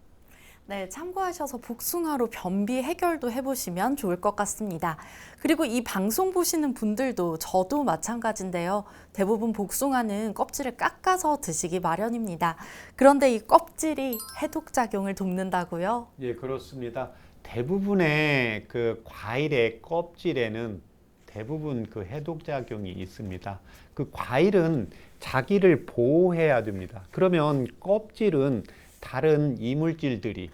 네, 참고하셔서 복숭아로 변비 해결도 해보시면 좋을 것 같습니다. 그리고 이 방송 보시는 분들도 저도 마찬가지인데요. 대부분 복숭아는 껍질을 깎아서 드시기 마련입니다. 그런데 이 껍질이 해독작용을 돕는다고요? 예, 그렇습니다. 대부분의 그 과일의 껍질에는 대부분 그 해독작용이 있습니다. 그 과일은 자기를 보호해야 됩니다. 그러면 껍질은 다른 이물질들이,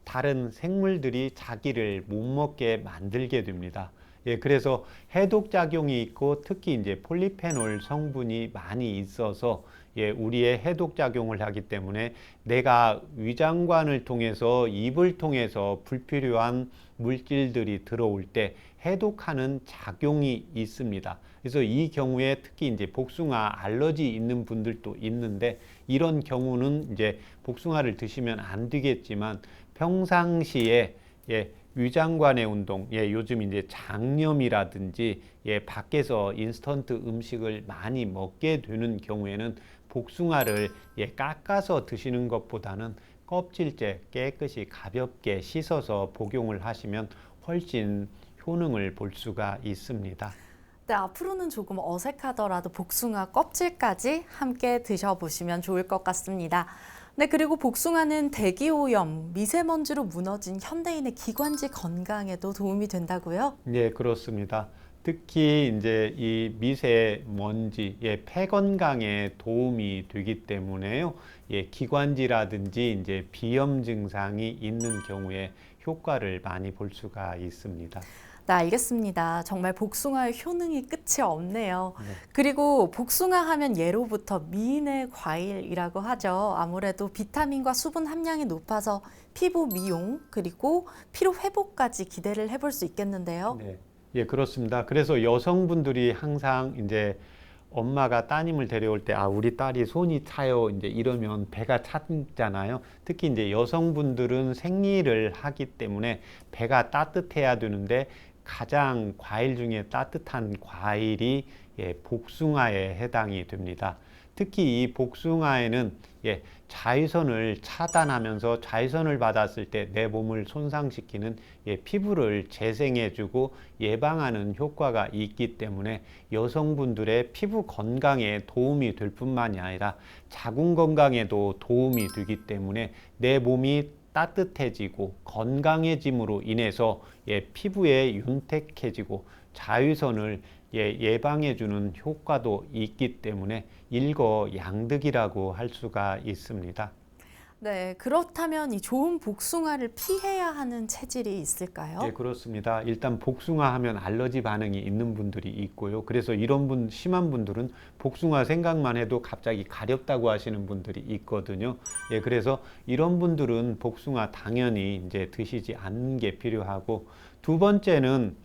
다른 생물들이 자기를 못 먹게 만들게 됩니다. 그래서 해독작용이 있고 특히 이제 폴리페놀 성분이 많이 있어서 우리의 해독작용을 하기 때문에 내가 위장관을 통해서 입을 통해서 불필요한 물질들이 들어올 때 해독하는 작용이 있습니다. 그래서 이 경우에 특히 이제 복숭아 알러지 있는 분들도 있는데 이런 경우는 이제 복숭아를 드시면 안 되겠지만 평상시에 위장관의 운동, 요즘 이제 장염이라든지 밖에서 인스턴트 음식을 많이 먹게 되는 경우에는 복숭아를 깎아서 드시는 것보다는 껍질째 깨끗이 가볍게 씻어서 복용을 하시면 훨씬 효능을 볼 수가 있습니다. 네, 앞으로는 조금 어색하더라도 복숭아 껍질까지 함께 드셔보시면 좋을 것 같습니다. 네, 그리고 복숭아는 대기오염, 미세먼지로 무너진 현대인의 기관지 건강에도 도움이 된다고요? 네, 그렇습니다. 특히 이제 이 미세먼지, 폐 건강에 도움이 되기 때문에요. 기관지라든지 이제 비염 증상이 있는 경우에 효과를 많이 볼 수가 있습니다. 네, 알겠습니다. 정말 복숭아의 효능이 끝이 없네요. 그리고 복숭아 하면 예로부터 미인의 과일이라고 하죠. 아무래도 비타민과 수분 함량이 높아서 피부 미용 그리고 피로 회복까지 기대를 해볼 수 있겠는데요. 네, 그렇습니다. 그래서 여성분들이 항상 이제 엄마가 따님을 데려올 때, 우리 딸이 손이 차요. 이제 이러면 배가 찼잖아요. 특히 이제 여성분들은 생리를 하기 때문에 배가 따뜻해야 되는데 가장 과일 중에 따뜻한 과일이 복숭아에 해당이 됩니다. 특히 이 복숭아에는 자외선을 차단하면서 자외선을 받았을 때 내 몸을 손상시키는 피부를 재생해주고 예방하는 효과가 있기 때문에 여성분들의 피부 건강에 도움이 될 뿐만이 아니라 자궁 건강에도 도움이 되기 때문에 내 몸이 따뜻해지고 건강해짐으로 인해서 피부에 윤택해지고 자외선을 예방해주는 효과도 있기 때문에 일거양득이라고 할 수가 있습니다. 네, 그렇다면 이 좋은 복숭아를 피해야 하는 체질이 있을까요? 네, 그렇습니다. 일단 복숭아 하면 알러지 반응이 있는 분들이 있고요. 그래서 이런 심한 분들은 복숭아 생각만 해도 갑자기 가렵다고 하시는 분들이 있거든요. 그래서 이런 분들은 복숭아 당연히 이제 드시지 않는 게 필요하고, 두 번째는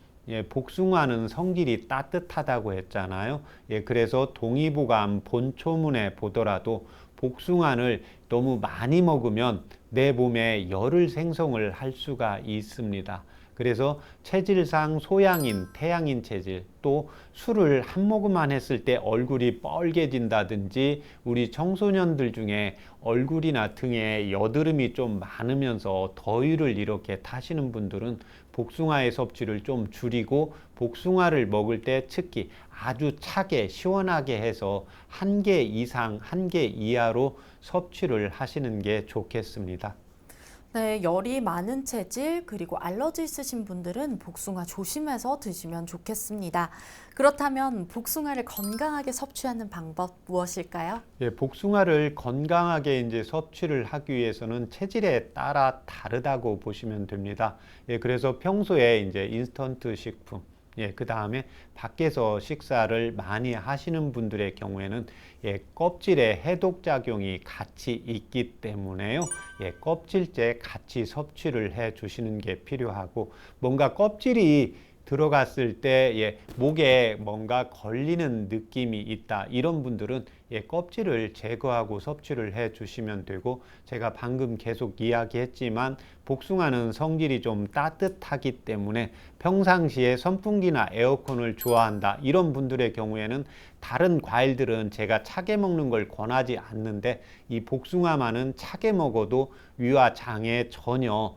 복숭아는 성질이 따뜻하다고 했잖아요. 그래서 동의보감 본초문에 보더라도 복숭아를 너무 많이 먹으면 내 몸에 열을 생성을 할 수가 있습니다. 그래서 체질상 소양인, 태양인 체질, 또 술을 한 모금만 했을 때 얼굴이 뻘개진다든지, 우리 청소년들 중에 얼굴이나 등에 여드름이 좀 많으면서 더위를 이렇게 타시는 분들은 복숭아의 섭취를 좀 줄이고 복숭아를 먹을 때 특히 아주 차게 시원하게 해서 1개 이상, 1개 이하로 섭취를 하시는 게 좋겠습니다. 네, 열이 많은 체질 그리고 알러지 있으신 분들은 복숭아 조심해서 드시면 좋겠습니다. 그렇다면 복숭아를 건강하게 섭취하는 방법 무엇일까요? 복숭아를 건강하게 이제 섭취를 하기 위해서는 체질에 따라 다르다고 보시면 됩니다. 그래서 평소에 이제 인스턴트 식품, 그 다음에 밖에서 식사를 많이 하시는 분들의 경우에는 껍질에 해독작용이 같이 있기 때문에요. 껍질째 같이 섭취를 해 주시는 게 필요하고, 뭔가 껍질이 들어갔을 때 목에 뭔가 걸리는 느낌이 있다. 이런 분들은 껍질을 제거하고 섭취를 해 주시면 되고, 제가 방금 계속 이야기했지만 복숭아는 성질이 좀 따뜻하기 때문에 평상시에 선풍기나 에어컨을 좋아한다. 이런 분들의 경우에는 다른 과일들은 제가 차게 먹는 걸 권하지 않는데, 이 복숭아만은 차게 먹어도 위와 장에 전혀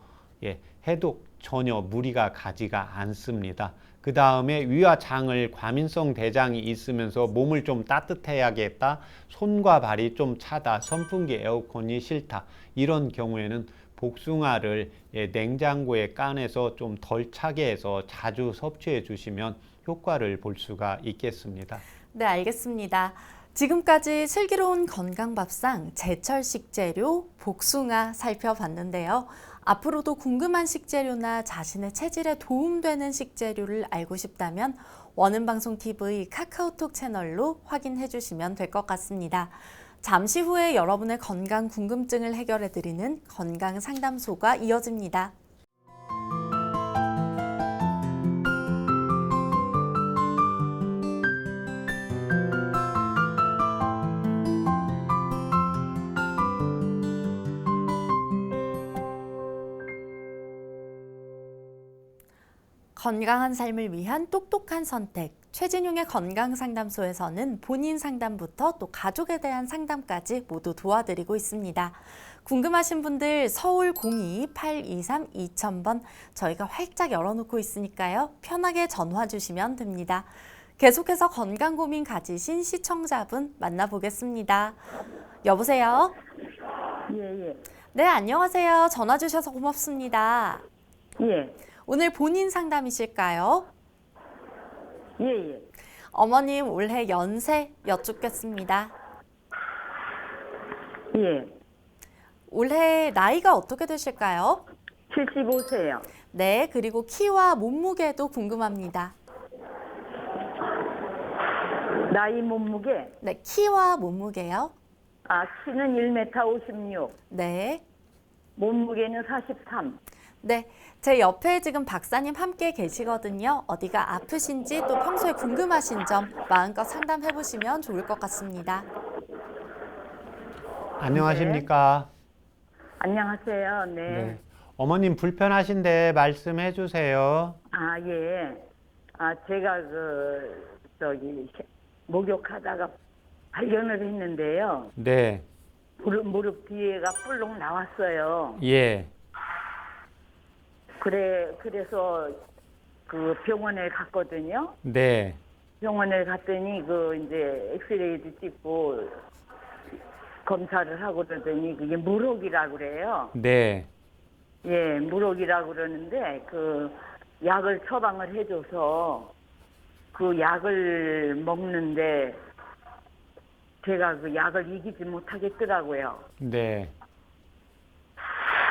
해독 전혀 무리가 가지가 않습니다. 그 다음에 위와 장을 과민성 대장이 있으면서 몸을 좀 따뜻해야겠다, 손과 발이 좀 차다, 선풍기 에어컨이 싫다, 이런 경우에는 복숭아를 냉장고에 까내서 좀 덜 차게 해서 자주 섭취해 주시면 효과를 볼 수가 있겠습니다. 네, 알겠습니다. 지금까지 슬기로운 건강밥상 제철 식재료 복숭아 살펴봤는데요. 앞으로도 궁금한 식재료나 자신의 체질에 도움되는 식재료를 알고 싶다면 원음방송TV 카카오톡 채널로 확인해 주시면 될 것 같습니다. 잠시 후에 여러분의 건강 궁금증을 해결해 드리는 건강 상담소가 이어집니다. 건강한 삶을 위한 똑똑한 선택. 최진용의 건강상담소에서는 본인 상담부터 또 가족에 대한 상담까지 모두 도와드리고 있습니다. 궁금하신 분들 서울 02-823-2000번 저희가 활짝 열어놓고 있으니까요. 편하게 전화 주시면 됩니다. 계속해서 건강 고민 가지신 시청자분 만나보겠습니다. 여보세요? 예. 네, 안녕하세요. 전화 주셔서 고맙습니다. 예. 오늘 본인 상담이실까요? 예. 어머님 올해 연세 여쭙겠습니다. 예. 올해 나이가 어떻게 되실까요? 75세요. 네, 그리고 키와 몸무게도 궁금합니다. 나이 몸무게. 네, 키와 몸무게요. 키는 1m 56. 네. 몸무게는 43. 네, 제 옆에 지금 박사님 함께 계시거든요. 어디가 아프신지 또 평소에 궁금하신 점 마음껏 상담해 보시면 좋을 것 같습니다. 안녕하십니까? 안녕하세요. 네. 어머님 불편하신데 말씀해 주세요. 예. 제가 목욕하다가 발견을 했는데요. 네. 무릎 뒤에가 볼록 나왔어요. 예. 그래서 그 병원에 갔거든요. 네. 병원에 갔더니 이제 엑스레이도 찍고 검사를 하고 그러더니 그게 물혹이라고 그래요. 네. 예, 물혹이라고 그러는데 그 약을 처방을 해줘서 그 약을 먹는데 제가 그 약을 이기지 못하겠더라고요. 네.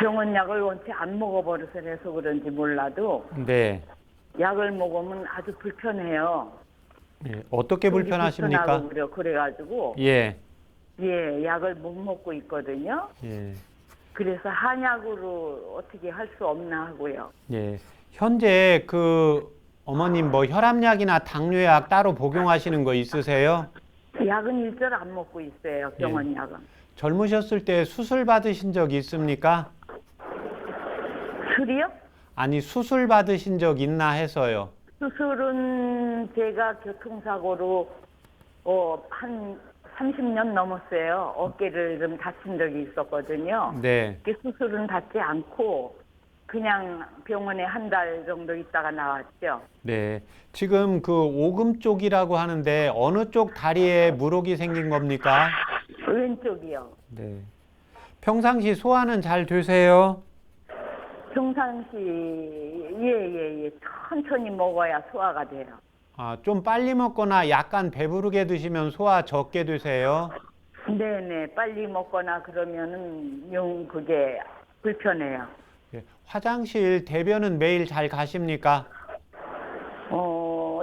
병원 약을 원체 안 먹어버려서 해서 그런지 몰라도 네. 약을 먹으면 아주 불편해요. 예. 어떻게 불편하십니까? 불편하고 그래가지고 예. 약을 못 먹고 있거든요. 예. 그래서 한약으로 어떻게 할 수 없나 하고요. 예. 현재 어머님 혈압약이나 당뇨약 따로 복용하시는 거 있으세요? 약은 일절 안 먹고 있어요. 병원 약은. 젊으셨을 때 수술 받으신 적 있습니까? 술이요? 아니, 수술 받으신 적 있나 해서요. 수술은 제가 교통사고로 한 30년 넘었어요. 어깨를 좀 다친 적이 있었거든요. 네. 그 수술은 받지 않고 그냥 병원에 한 달 정도 있다가 나왔죠. 네. 지금 오금 쪽이라고 하는데 어느 쪽 다리에 물혹이 생긴 겁니까? 왼쪽이요. 네. 평상시 소화는 잘 되세요? 평상시 예. 천천히 먹어야 소화가 돼요. 좀 빨리 먹거나 약간 배부르게 드시면 소화 적게 되세요? 네네. 빨리 먹거나 그러면은 그게 불편해요. 예. 화장실 대변은 매일 잘 가십니까?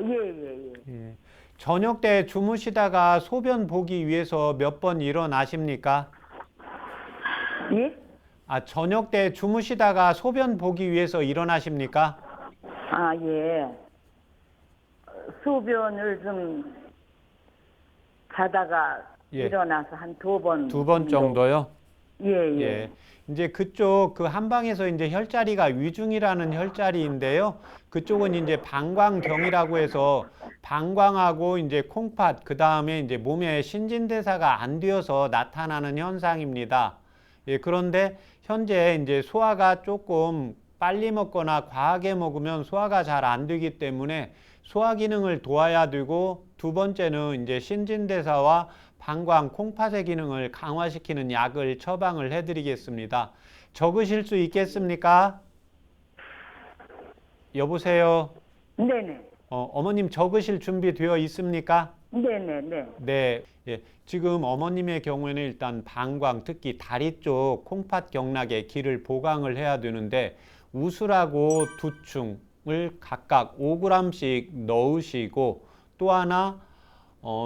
예. 예. 저녁 때 주무시다가 소변 보기 위해서 몇 번 일어나십니까? 예? 저녁 때 주무시다가 소변 보기 위해서 일어나십니까? 예. 소변을 좀 자다가 예. 일어나서 한 2번. 2번 정도요? 예. 예. 이제 그쪽 그 한방에서 이제 혈자리가 위중이라는 혈자리인데요. 그쪽은 이제 방광경이라고 해서 방광하고 이제 콩팥, 그 다음에 이제 몸에 신진대사가 안 되어서 나타나는 현상입니다. 예, 그런데 현재 이제 소화가 조금 빨리 먹거나 과하게 먹으면 소화가 잘 안 되기 때문에 소화 기능을 도와야 되고, 두 번째는 이제 신진대사와 방광, 콩팥의 기능을 강화시키는 약을 처방을 해드리겠습니다. 적으실 수 있겠습니까? 여보세요? 네네. 어머님 적으실 준비 되어 있습니까? 네네네. 네. 예, 지금 어머님의 경우에는 일단 방광, 특히 다리 쪽 콩팥 경락에 기를 보강을 해야 되는데, 우술하고 두충을 각각 5g씩 넣으시고, 또 하나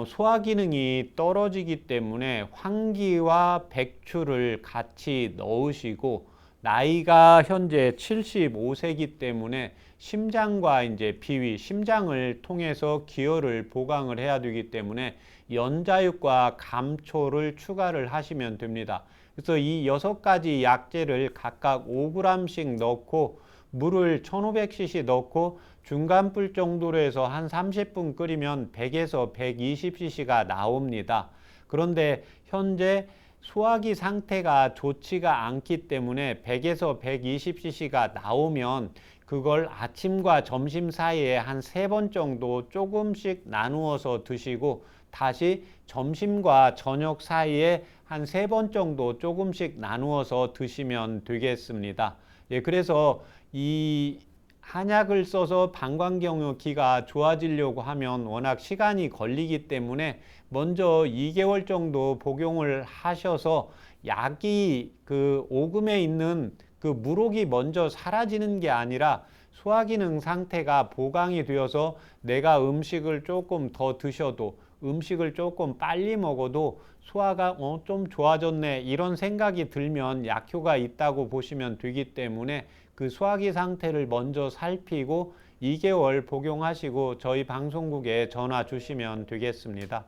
소화 기능이 떨어지기 때문에 황기와 백추를 같이 넣으시고, 나이가 현재 75세이기 때문에 심장과 이제 비위, 심장을 통해서 기혈을 보강을 해야 되기 때문에 연자육과 감초를 추가를 하시면 됩니다. 그래서 이 6가지 약재를 각각 5g씩 넣고 물을 1500cc 넣고 중간불 정도로 해서 한 30분 끓이면 100에서 120cc가 나옵니다. 그런데 현재 소화기 상태가 좋지가 않기 때문에 100에서 120cc가 나오면 그걸 아침과 점심 사이에 한 3번 정도 조금씩 나누어서 드시고, 다시 점심과 저녁 사이에 한 3번 정도 조금씩 나누어서 드시면 되겠습니다. 예, 그래서 이 한약을 써서 방광경유기가 좋아지려고 하면 워낙 시간이 걸리기 때문에 먼저 2개월 정도 복용을 하셔서 약이 그 오금에 있는 그 물혹이 먼저 사라지는 게 아니라 소화기능 상태가 보강이 되어서 내가 음식을 조금 더 드셔도, 음식을 조금 빨리 먹어도 소화가 좀 좋아졌네 이런 생각이 들면 약효가 있다고 보시면 되기 때문에 그 소화기 상태를 먼저 살피고 2개월 복용하시고 저희 방송국에 전화 주시면 되겠습니다.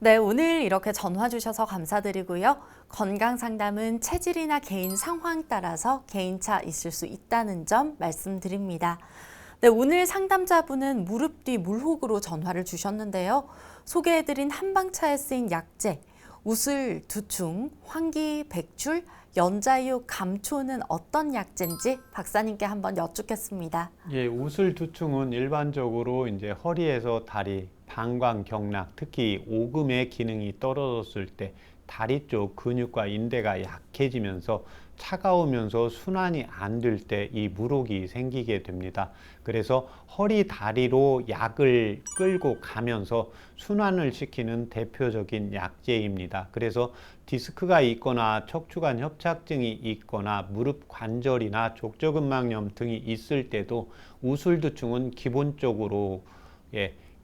네, 오늘 이렇게 전화 주셔서 감사드리고요. 건강 상담은 체질이나 개인 상황 따라서 개인차 있을 수 있다는 점 말씀드립니다. 네, 오늘 상담자분은 무릎 뒤 물혹으로 전화를 주셨는데요. 소개해드린 한방차에 쓰인 약재, 우술, 두충, 황기, 백출, 연자육, 감초는 어떤 약재인지 박사님께 한번 여쭙겠습니다. 예, 우슬두충은 일반적으로 이제 허리에서 다리, 방광, 경락, 특히 오금의 기능이 떨어졌을 때 다리 쪽 근육과 인대가 약해지면서 차가우면서 순환이 안 될 때 이 물혹이 생기게 됩니다. 그래서 허리, 다리로 약을 끌고 가면서 순환을 시키는 대표적인 약재입니다. 그래서 디스크가 있거나 척추관 협착증이 있거나 무릎 관절이나 족저근막염 등이 있을 때도 우술두충은 기본적으로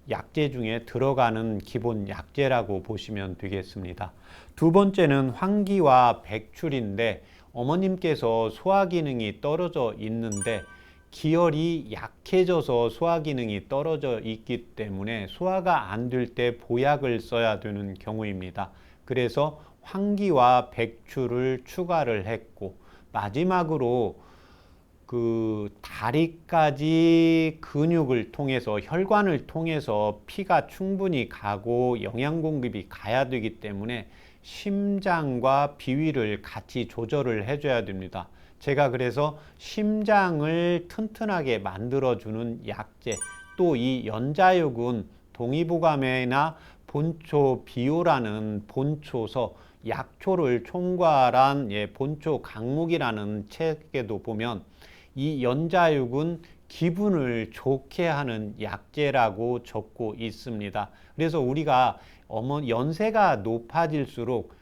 약재 중에 들어가는 기본 약재라고 보시면 되겠습니다. 두 번째는 황기와 백출인데, 어머님께서 소화 기능이 떨어져 있는데 기혈이 약해져서 소화 기능이 떨어져 있기 때문에 소화가 안 될 때 보약을 써야 되는 경우입니다. 그래서 황기와 백출을 추가를 했고, 마지막으로 그 다리까지 근육을 통해서, 혈관을 통해서 피가 충분히 가고 영양 공급이 가야 되기 때문에 심장과 비위를 같이 조절을 해줘야 됩니다. 제가 그래서 심장을 튼튼하게 만들어주는 약재, 또 이 연자육은 동의보감에나 본초 비오라는 본초서 약초를 총괄한 본초 강목이라는 책에도 보면 이 연자육은 기분을 좋게 하는 약재라고 적고 있습니다. 그래서 우리가 연세가 높아질수록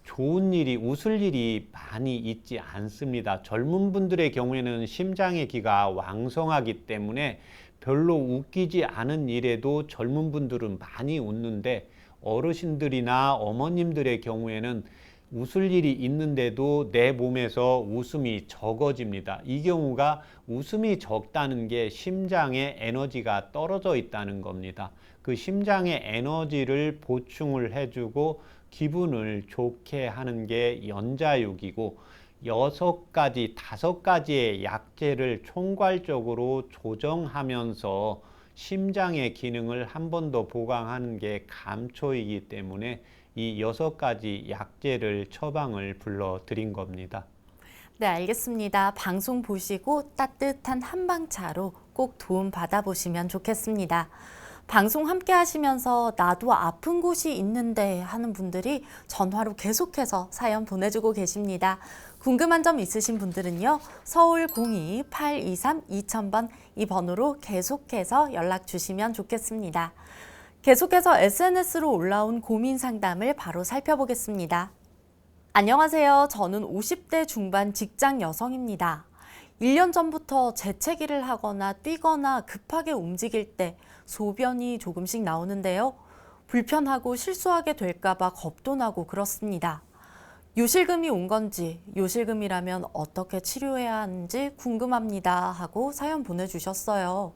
좋은 일이, 웃을 일이 많이 있지 않습니다. 젊은 분들의 경우에는 심장의 기가 왕성하기 때문에 별로 웃기지 않은 일에도 젊은 분들은 많이 웃는데 어르신들이나 어머님들의 경우에는 웃을 일이 있는데도 내 몸에서 웃음이 적어집니다. 이 경우가 웃음이 적다는 게 심장에 에너지가 떨어져 있다는 겁니다. 그 심장의 에너지를 보충을 해주고 기분을 좋게 하는 게 연자육이고 6가지, 5가지의 약재를 총괄적으로 조정하면서 심장의 기능을 한 번 더 보강하는 게 감초이기 때문에 이 6가지 약재를 처방을 불러드린 겁니다. 네, 알겠습니다. 방송 보시고 따뜻한 한방차로 꼭 도움 받아보시면 좋겠습니다. 방송 함께 하시면서 나도 아픈 곳이 있는데 하는 분들이 전화로 계속해서 사연 보내주고 계십니다. 궁금한 점 있으신 분들은요. 서울 02-823-2000번 이 번호로 계속해서 연락 주시면 좋겠습니다. 계속해서 SNS로 올라온 고민 상담을 바로 살펴보겠습니다. 안녕하세요. 저는 50대 중반 직장 여성입니다. 1년 전부터 재채기를 하거나 뛰거나 급하게 움직일 때 소변이 조금씩 나오는데요. 불편하고 실수하게 될까봐 겁도 나고 그렇습니다. 요실금이 온 건지, 요실금이라면 어떻게 치료해야 하는지 궁금합니다 하고 사연 보내주셨어요.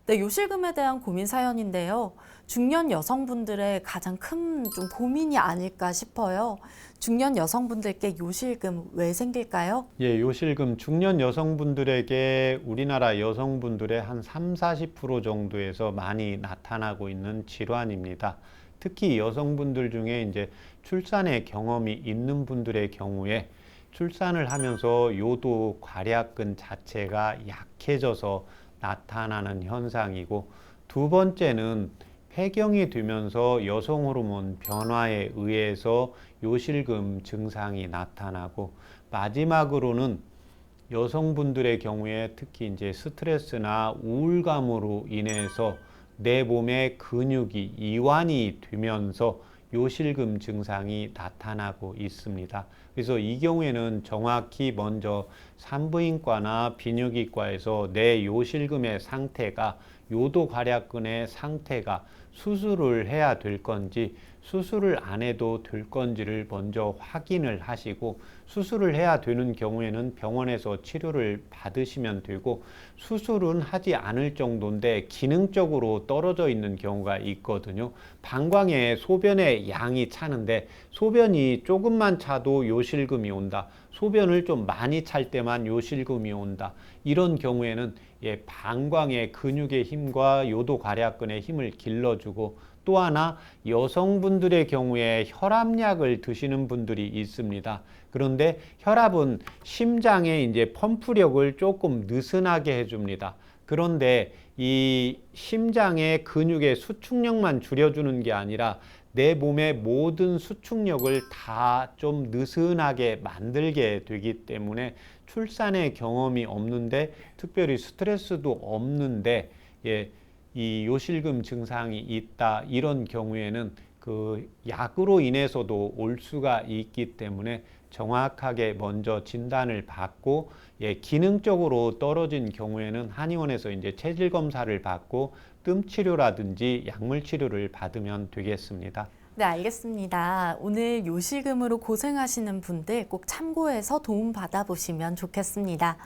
네, 요실금에 대한 고민 사연인데요. 중년 여성분들의 가장 큰 좀 고민이 아닐까 싶어요. 중년 여성분들께 요실금 왜 생길까요? 예, 요실금 중년 여성분들에게 우리나라 여성분들의 한 30-40% 정도에서 많이 나타나고 있는 질환입니다. 특히 여성분들 중에 이제 출산의 경험이 있는 분들의 경우에 출산을 하면서 요도 괄약근 자체가 약해져서 나타나는 현상이고, 두 번째는 폐경이 되면서 여성 호르몬 변화에 의해서 요실금 증상이 나타나고, 마지막으로는 여성분들의 경우에 특히 이제 스트레스나 우울감으로 인해서 내 몸의 근육이 이완이 되면서 요실금 증상이 나타나고 있습니다. 그래서 이 경우에는 정확히 먼저 산부인과나 비뇨기과에서 내 요실금의 상태가, 요도괄약근의 상태가 수술을 해야 될 건지 수술을 안 해도 될 건지를 먼저 확인을 하시고, 수술을 해야 되는 경우에는 병원에서 치료를 받으시면 되고, 수술은 하지 않을 정도인데 기능적으로 떨어져 있는 경우가 있거든요. 방광에 소변의 양이 차는데 소변이 조금만 차도 요실금이 온다. 소변을 좀 많이 찰 때만 요실금이 온다. 이런 경우에는 방광의 근육의 힘과 요도괄약근의 힘을 길러주고, 또 하나 여성분들의 경우에 혈압약을 드시는 분들이 있습니다. 그런데 혈압은 심장의 이제 펌프력을 조금 느슨하게 해줍니다. 그런데 이 심장의 근육의 수축력만 줄여주는 게 아니라 내 몸의 모든 수축력을 다 좀 느슨하게 만들게 되기 때문에 출산의 경험이 없는데, 특별히 스트레스도 없는데 이 요실금 증상이 있다, 이런 경우에는 그 약으로 인해서도 올 수가 있기 때문에 정확하게 먼저 진단을 받고, 기능적으로 떨어진 경우에는 한의원에서 이제 체질 검사를 받고 뜸 치료라든지 약물 치료를 받으면 되겠습니다. 네, 알겠습니다. 오늘 요실금으로 고생하시는 분들 꼭 참고해서 도움 받아보시면 좋겠습니다.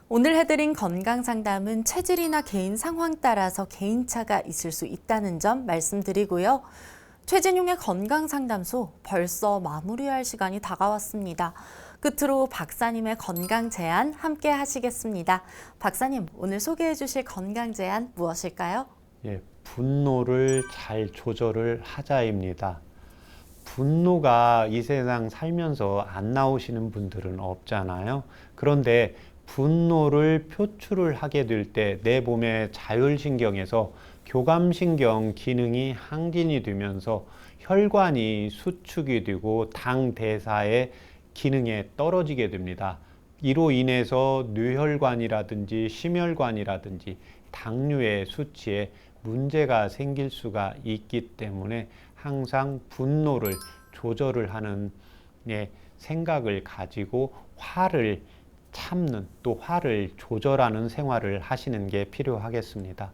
오늘 해드린 건강 상담은 체질이나 개인 상황 따라서 개인차가 있을 수 있다는 점 말씀드리고요. 최진용의 건강 상담소 벌써 마무리할 시간이 다가왔습니다. 끝으로 박사님의 건강 제안 함께 하시겠습니다. 박사님, 오늘 소개해 주실 건강 제안 무엇일까요? 분노를 잘 조절을 하자입니다. 분노가 이 세상 살면서 안 나오시는 분들은 없잖아요. 그런데 분노를 표출을 하게 될 때 내 몸의 자율신경에서 교감신경 기능이 항진이 되면서 혈관이 수축이 되고 당 대사의 기능에 떨어지게 됩니다. 이로 인해서 뇌혈관이라든지 심혈관이라든지 당류의 수치에 문제가 생길 수가 있기 때문에 항상 분노를 조절을 하는 생각을 가지고 화를 참는 또 화를 조절하는 생활을 하시는 게 필요하겠습니다.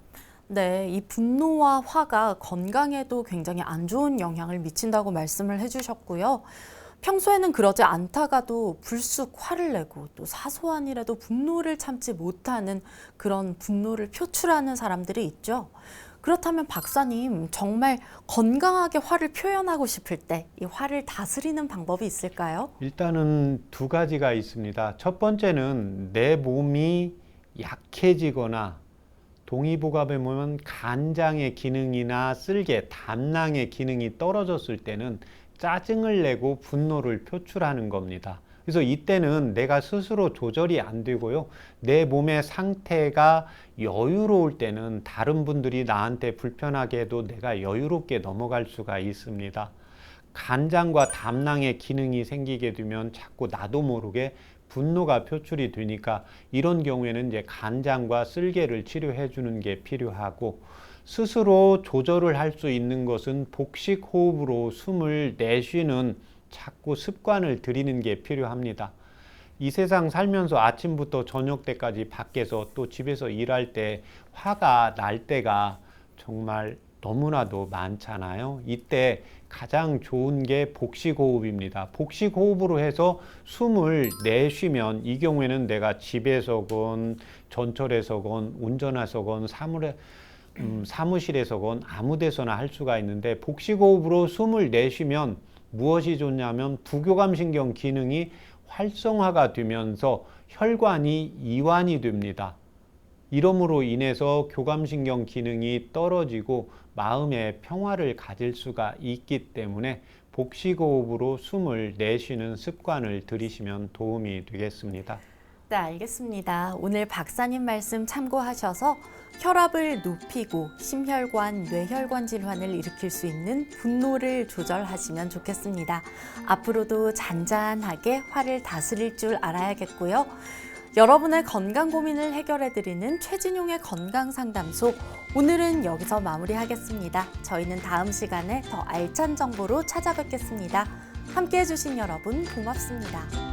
네, 이 분노와 화가 건강에도 굉장히 안 좋은 영향을 미친다고 말씀을 해주셨고요. 평소에는 그러지 않다가도 불쑥 화를 내고 또 사소한 일에도 분노를 참지 못하는 그런 분노를 표출하는 사람들이 있죠. 그렇다면 박사님, 정말 건강하게 화를 표현하고 싶을 때 이 화를 다스리는 방법이 있을까요? 일단은 두 가지가 있습니다. 첫 번째는 내 몸이 약해지거나 동의보감에 보면 간장의 기능이나 쓸개, 담낭의 기능이 떨어졌을 때는 짜증을 내고 분노를 표출하는 겁니다. 그래서 이때는 내가 스스로 조절이 안 되고요. 내 몸의 상태가 여유로울 때는 다른 분들이 나한테 불편하게 해도 내가 여유롭게 넘어갈 수가 있습니다. 간장과 담낭의 기능이 생기게 되면 자꾸 나도 모르게 분노가 표출이 되니까 이런 경우에는 이제 간장과 쓸개를 치료해 주는 게 필요하고, 스스로 조절을 할 수 있는 것은 복식 호흡으로 숨을 내쉬는 자꾸 습관을 들이는 게 필요합니다. 이 세상 살면서 아침부터 저녁 때까지 밖에서 또 집에서 일할 때 화가 날 때가 정말 너무나도 많잖아요. 이때 가장 좋은 게 복식호흡입니다. 복식호흡으로 해서 숨을 내쉬면, 이 경우에는 내가 집에서건 전철에서건 운전해서건 사무실에서건 아무 데서나 할 수가 있는데, 복식호흡으로 숨을 내쉬면 무엇이 좋냐면 부교감신경 기능이 활성화가 되면서 혈관이 이완이 됩니다. 이러므로 인해서 교감신경 기능이 떨어지고 마음의 평화를 가질 수가 있기 때문에 복식호흡으로 숨을 내쉬는 습관을 들이시면 도움이 되겠습니다. 네, 알겠습니다. 오늘 박사님 말씀 참고하셔서 혈압을 높이고 심혈관, 뇌혈관 질환을 일으킬 수 있는 분노를 조절하시면 좋겠습니다. 앞으로도 잔잔하게 화를 다스릴 줄 알아야겠고요. 여러분의 건강 고민을 해결해드리는 최진용의 건강상담소, 오늘은 여기서 마무리하겠습니다. 저희는 다음 시간에 더 알찬 정보로 찾아뵙겠습니다. 함께해 주신 여러분 고맙습니다.